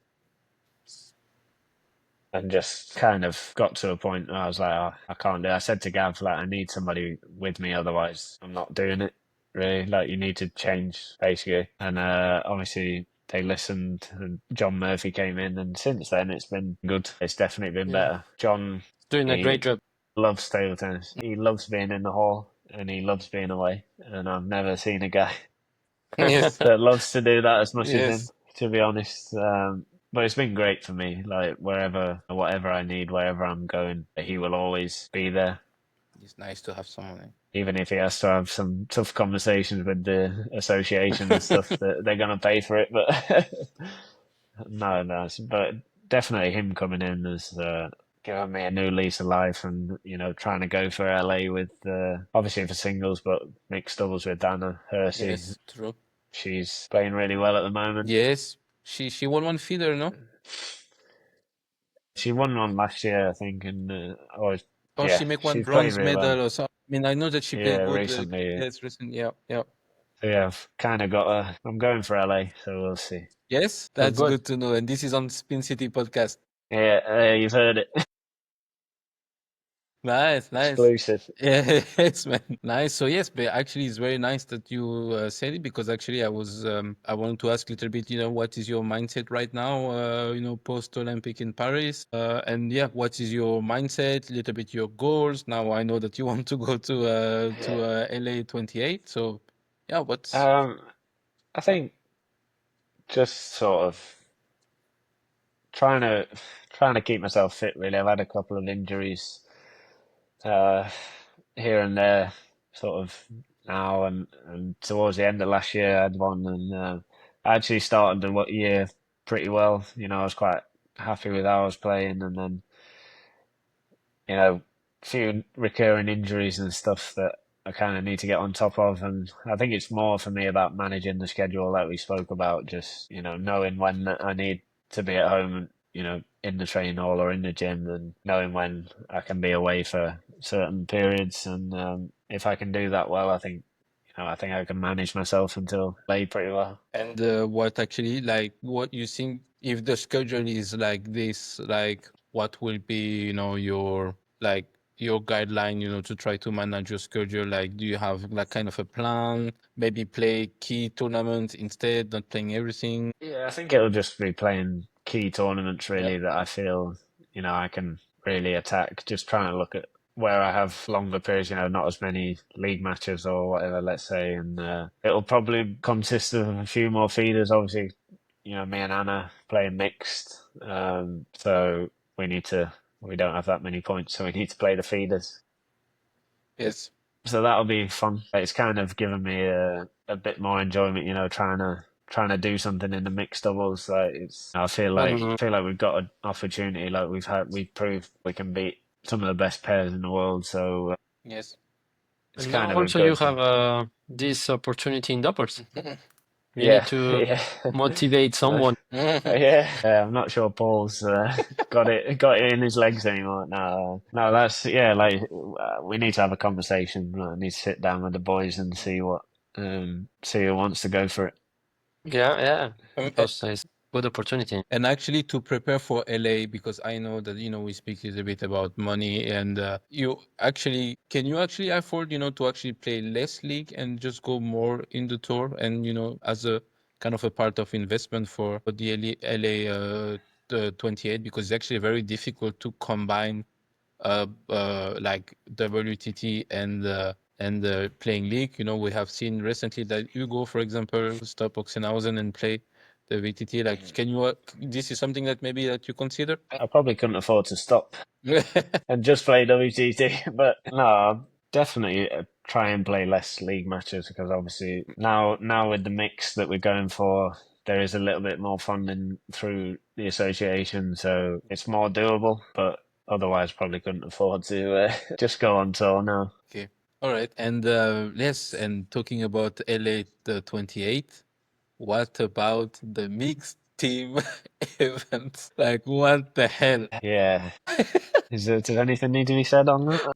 and just kind of got to a point where I was like, oh, I can't do it. I said to Gav, like, I need somebody with me, otherwise I'm not doing it. Really, like, you need to change basically. And obviously they listened, and John Murphy came in, and since then it's been good. It's definitely been better. John Doing a great job. loves table tennis. He loves being in the hall. and he loves being away. And I've never seen a guy Yes. that loves to do that as much as him, Yes. to be honest. But it's been great for me. Like whatever I need, wherever I'm going, he will always be there. It's nice to have someone. Even if he has to have some tough conversations with the association and stuff, that they're going to pay for it. But no. But definitely him coming in has given me a new lease of life, and trying to go for LA with obviously for singles, but mixed doubles with Dana Hersey. Yes, true. She's playing really well at the moment. Yes, she won one feeder, no? She won one last year, I think, and Or yeah, she make one she's playing bronze really well. medal or something. I mean, I know that she played Yeah, good. recently. Yes, recently. Yeah, yeah. So yeah, I've kind of got a. I'm going for LA, so we'll see. Yes, Oh, that's good. good to know. And this is on Spin City podcast. Yeah, you've heard it. Nice, nice. Exclusive. Yes, man. Nice. So yes, but actually, it's very nice that you said it, because actually, I wanted to ask a little bit. What is your mindset right now? Post Olympic in Paris, and yeah, what is your mindset? A little bit your goals. Now I know that you want to go to LA 28. So yeah, what's I think just sort of trying to keep myself fit. Really, I've had a couple of injuries uh, here and there, sort of now, and towards the end of last year, I had one, and I actually started the year pretty well. I was quite happy with how I was playing, and then few recurring injuries and stuff that I kind of need to get on top of. And I think it's more for me about managing the schedule that we spoke about, just, knowing when I need to be at home, in the training hall or in the gym, and knowing when I can be away for certain periods. And if I can do that well, I think I can manage myself until play pretty well. and what actually, like, what you think, if the schedule is like this, like, what will be, your guideline, to try to manage your schedule? Like, do you have like kind of a plan? Maybe play key tournaments instead, not playing everything. Yeah, I think it'll just be playing key tournaments Yeah. really that I feel, I can really attack. Just trying to look at where I have longer periods, not as many league matches or whatever, let's say, and it'll probably consist of a few more feeders. Obviously, me and Anna playing mixed, so we don't have that many points, so we need to play the feeders. Yes. So that'll be fun. It's kind of given me a bit more enjoyment, trying to do something in the mixed doubles. I feel like we've got an opportunity. Like we've proved we can beat some of the best pairs in the world. So Yes. it's And kind now of a also you good. have this opportunity in doubles. You Yeah, need to yeah, motivate someone. yeah. I'm not sure Paul's got it in his legs anymore. No, that's Like we need to have a conversation. I need to sit down with the boys and see who wants to go for it. Yeah, Um, because it's good opportunity. And actually, to prepare for LA, because I know that we speak a little bit about money, and can you actually afford to actually play less league and just go more in the tour, and as a kind of a part of investment for the LA the 28, because it's actually very difficult to combine like WTT and playing league. We have seen recently that Hugo, for example, stop Oxenhausen and play the VTT. Like, can you? This is something that maybe that you consider. I probably couldn't afford to stop and just play WTT, but no, I'll definitely try and play less league matches, because obviously now with the mix that we're going for, there is a little bit more funding through the association, so it's more doable. But otherwise, probably couldn't afford to just go on tour now. Okay. All right. And yes, and talking about LA the 28, what about the mixed team events? Like, what the hell? Yeah, does anything need to be said on that?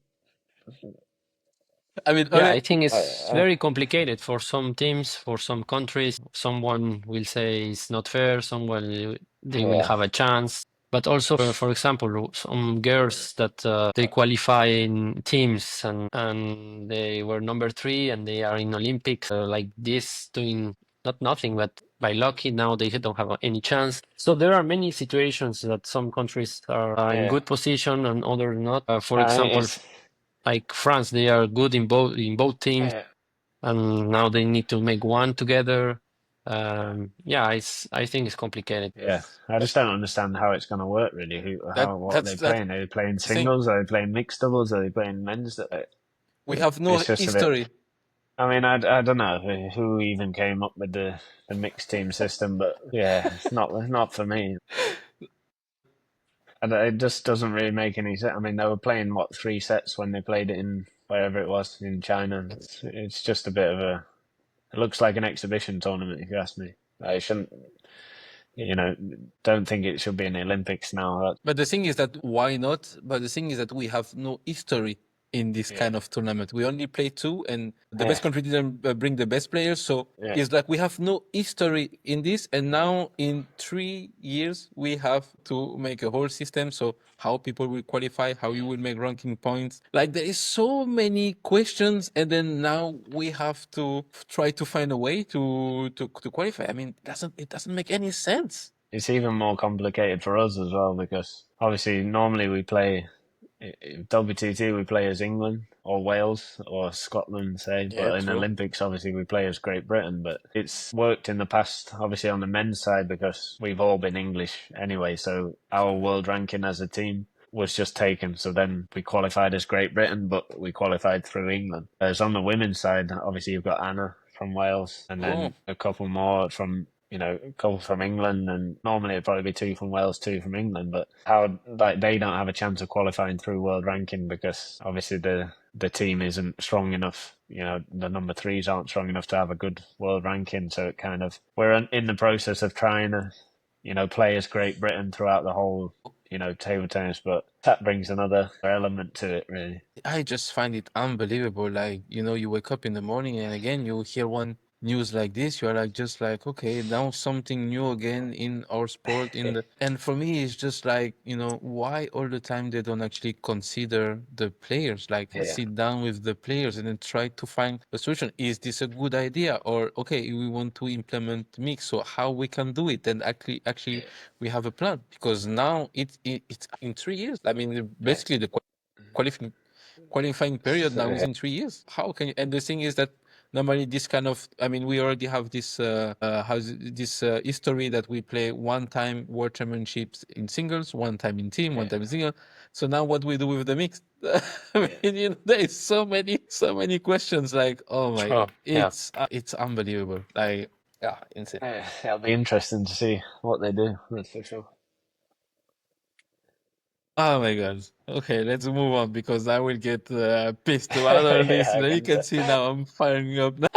I mean, Yeah, I okay. think it's very complicated for some teams, for some countries. Someone will say it's not fair, someone they will have a chance. But also, for example, some girls that they qualify in teams and they were number 3 and they are in Olympics like this, doing not nothing, but by lucky now they don't have any chance. So there are many situations that some countries are in Yeah. good position and others not. For I think example, like France, they are good in both teams, Yeah. and now they need to make one together. Yeah, I think it's complicated. Yeah, I just don't understand how it's going to work really. What are they That's playing? Are they playing the thing. singles? Are they playing mixed doubles? Are they playing men's? We have no It's just a bit. history. I mean, I don't know who even came up with the mixed team system, but yeah, it's not for me. And it just doesn't really make any sense. I mean, they were playing what 3 sets when they played it in wherever it was in China. It's just a bit of a. It looks like an exhibition tournament, if you ask me. I shouldn't, you know, don't think it should be in the Olympics now. But the thing is that why not? But the thing is that we have no history in this kind of tournament. We only play two, and the best country didn't bring the best players. So Yeah. it's like we have no history in this, and now in 3 years we have to make a whole system. So how people will qualify, how you will make ranking points. Like there is so many questions, and then now we have to try to find a way to qualify. I mean, it doesn't make any sense. It's even more complicated for us as well because obviously normally we play WTT we play as England or Wales or Scotland, say, Yeah, but in the true. Olympics obviously we play as Great Britain. But it's worked in the past, obviously on the men's side because we've all been English anyway, so our world ranking as a team was just taken. So then we qualified as Great Britain, but we qualified through England. Whereas on the women's side, obviously you've got Anna from Wales and then a couple more from a couple from England, and normally it'd probably be two from Wales, two from England. But how like they don't have a chance of qualifying through world ranking because obviously the team isn't strong enough. The number threes aren't strong enough to have a good world ranking. So it kind of we're in the process of trying to play as Great Britain throughout the whole table tennis, but that brings another element to it, really. I just find it unbelievable. Like, you wake up in the morning and again you hear one news like this. You're like, just like, okay, now something new again in our sport. And for me, it's just like, why all the time they don't actually consider the players, like sit down with the players and then try to find a solution. Is this a good idea? Or, okay, we want to implement mix, so how we can do it? And actually we have a plan because now it's in 3 years. I mean, basically the qualifying period now is in 3 years. How can you? And the thing is that normally this kind of, I mean, we already have this history that we play one time world championships in singles, one time in team, one time in single. So now what we do with the mixed? I mean, there is so many questions. Like, oh my, Sure. Yeah. it's unbelievable. Like, yeah, insane. It'll be interesting to see what they do. That's for sure. Oh my God. Okay, let's move on because I will get pissed about all this. You can see now I'm firing up now.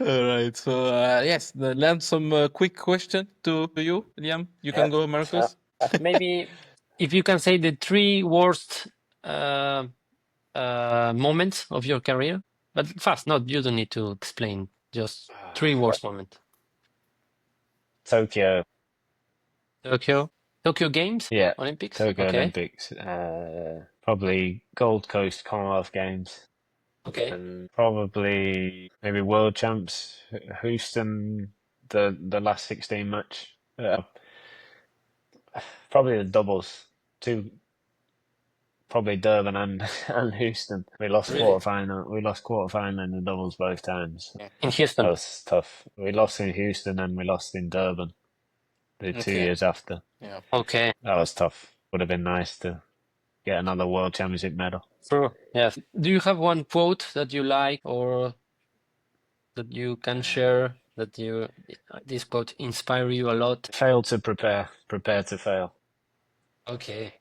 All right. So yes, land some quick question to you, Liam. You can go, Marcos. Maybe if you can say the three worst moments of your career, but fast. Not you don't need to explain. Just three worst moments. Tokyo. Tokyo Games. Yeah. Olympics. Tokyo Okay. Olympics. Probably Gold Coast Commonwealth Games. Okay. And probably maybe World Champs. Houston, the last 16 match. Probably the doubles. Probably Durban and Houston. We lost quarterfinal. We lost quarterfinal in the doubles both times. In Houston. That was tough. We lost in Houston and we lost in Durban the 2 years after. Yeah. Okay. That was tough. Would have been nice to get another World Championship medal. True. Yes. Do you have one quote that you like or that you can share that this quote inspire you a lot? Fail to prepare to fail. Okay.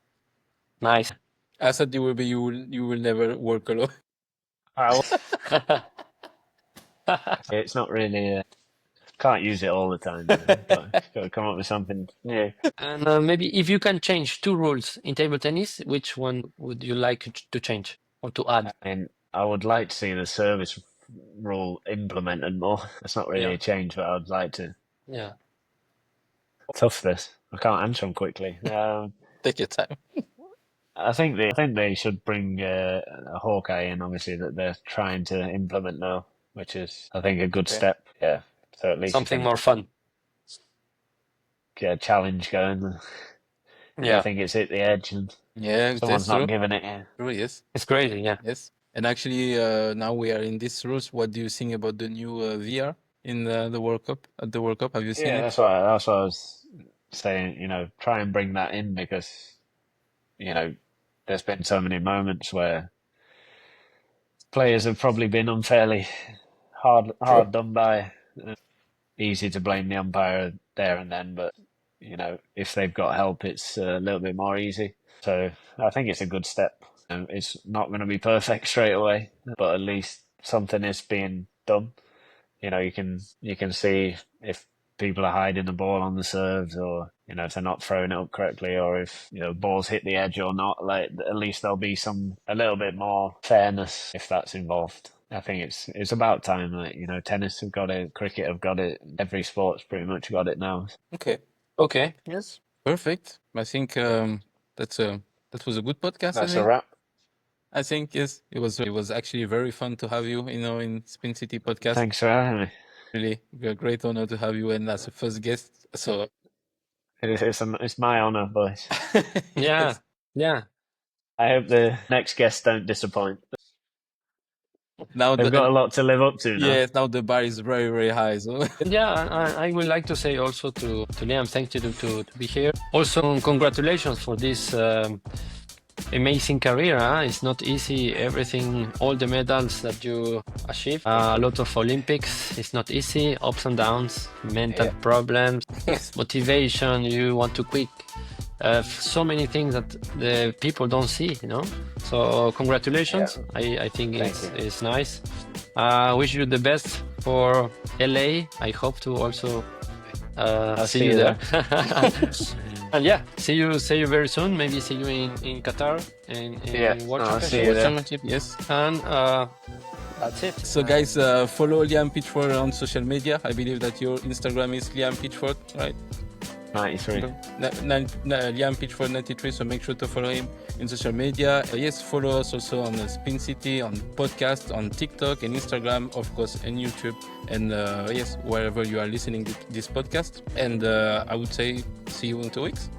Nice. I said you will never work alone. It's not really. Can't use it all the time. Got to come up with something new. And maybe if you can change two rules in table tennis, which one would you like to change or to add? And I would like to see the service rule implemented more. It's not really a change, but I'd like to. Yeah. Tough this. I can't answer them quickly. Take your time. I think they should bring a Hawkeye in, obviously, that they're trying to implement now, which is, I think, a good step. Yeah. So at least Something more fun. get a challenge going. Yeah. I think it's hit the edge, and Yeah, Someone's that's true. not giving it. Yeah. True, yes. It's crazy, yeah. Yes. And actually, now we are in this rules. What do you think about the new VR in the World Cup? At the World Cup, have you seen Yeah, it? that's what I was saying. Try and bring that in because there's been so many moments where players have probably been unfairly hard done by. Easy to blame the umpire there and then, but if they've got help, it's a little bit more easy. So I think it's a good step. It's not going to be perfect straight away, but at least something is being done. You can see if people are hiding the ball on the serves, or if they're not throwing it up correctly, or if balls hit the edge or not. Like at least there'll be a little bit more fairness if that's involved. I think it's about time. Like tennis have got it, cricket have got it, every sport's pretty much got it now. Okay. Okay. Yes. Perfect. I think that was a good podcast. That's a wrap. I think yes, it was actually very fun to have you, in Spin City podcast. Thanks for having me. Really, a great honor to have you and as a first guest. So It's my honor, boys. Yeah. yes. Yeah. I hope the next guests don't disappoint. Now They've got a lot to live up to now. yes, now the bar is very, very high. So Yeah, I would like to say also to Liam, thank you to be here. Also, congratulations for this amazing career. It's not easy, everything, all the medals that you achieved. A lot of Olympics, it's not easy, ups and downs, mental problems, motivation, you want to quit. So many things that the people don't see, So congratulations. I think it's nice. Wish you the best for LA. I hope to also see you there. And yeah, see you very soon. Maybe see you in Qatar in World I'll see you there. Championship. Yes. And that's it. So guys, follow Liam Pitchford on social media. I believe that your Instagram is Liam Pitchford, right? 93. Liam Pitchford 93. So make sure to follow him in social media. Yes, follow us also on Spin City, on podcast, on TikTok and Instagram, of course, and YouTube, and yes, wherever you are listening to this podcast. And I would say see you in 2 weeks.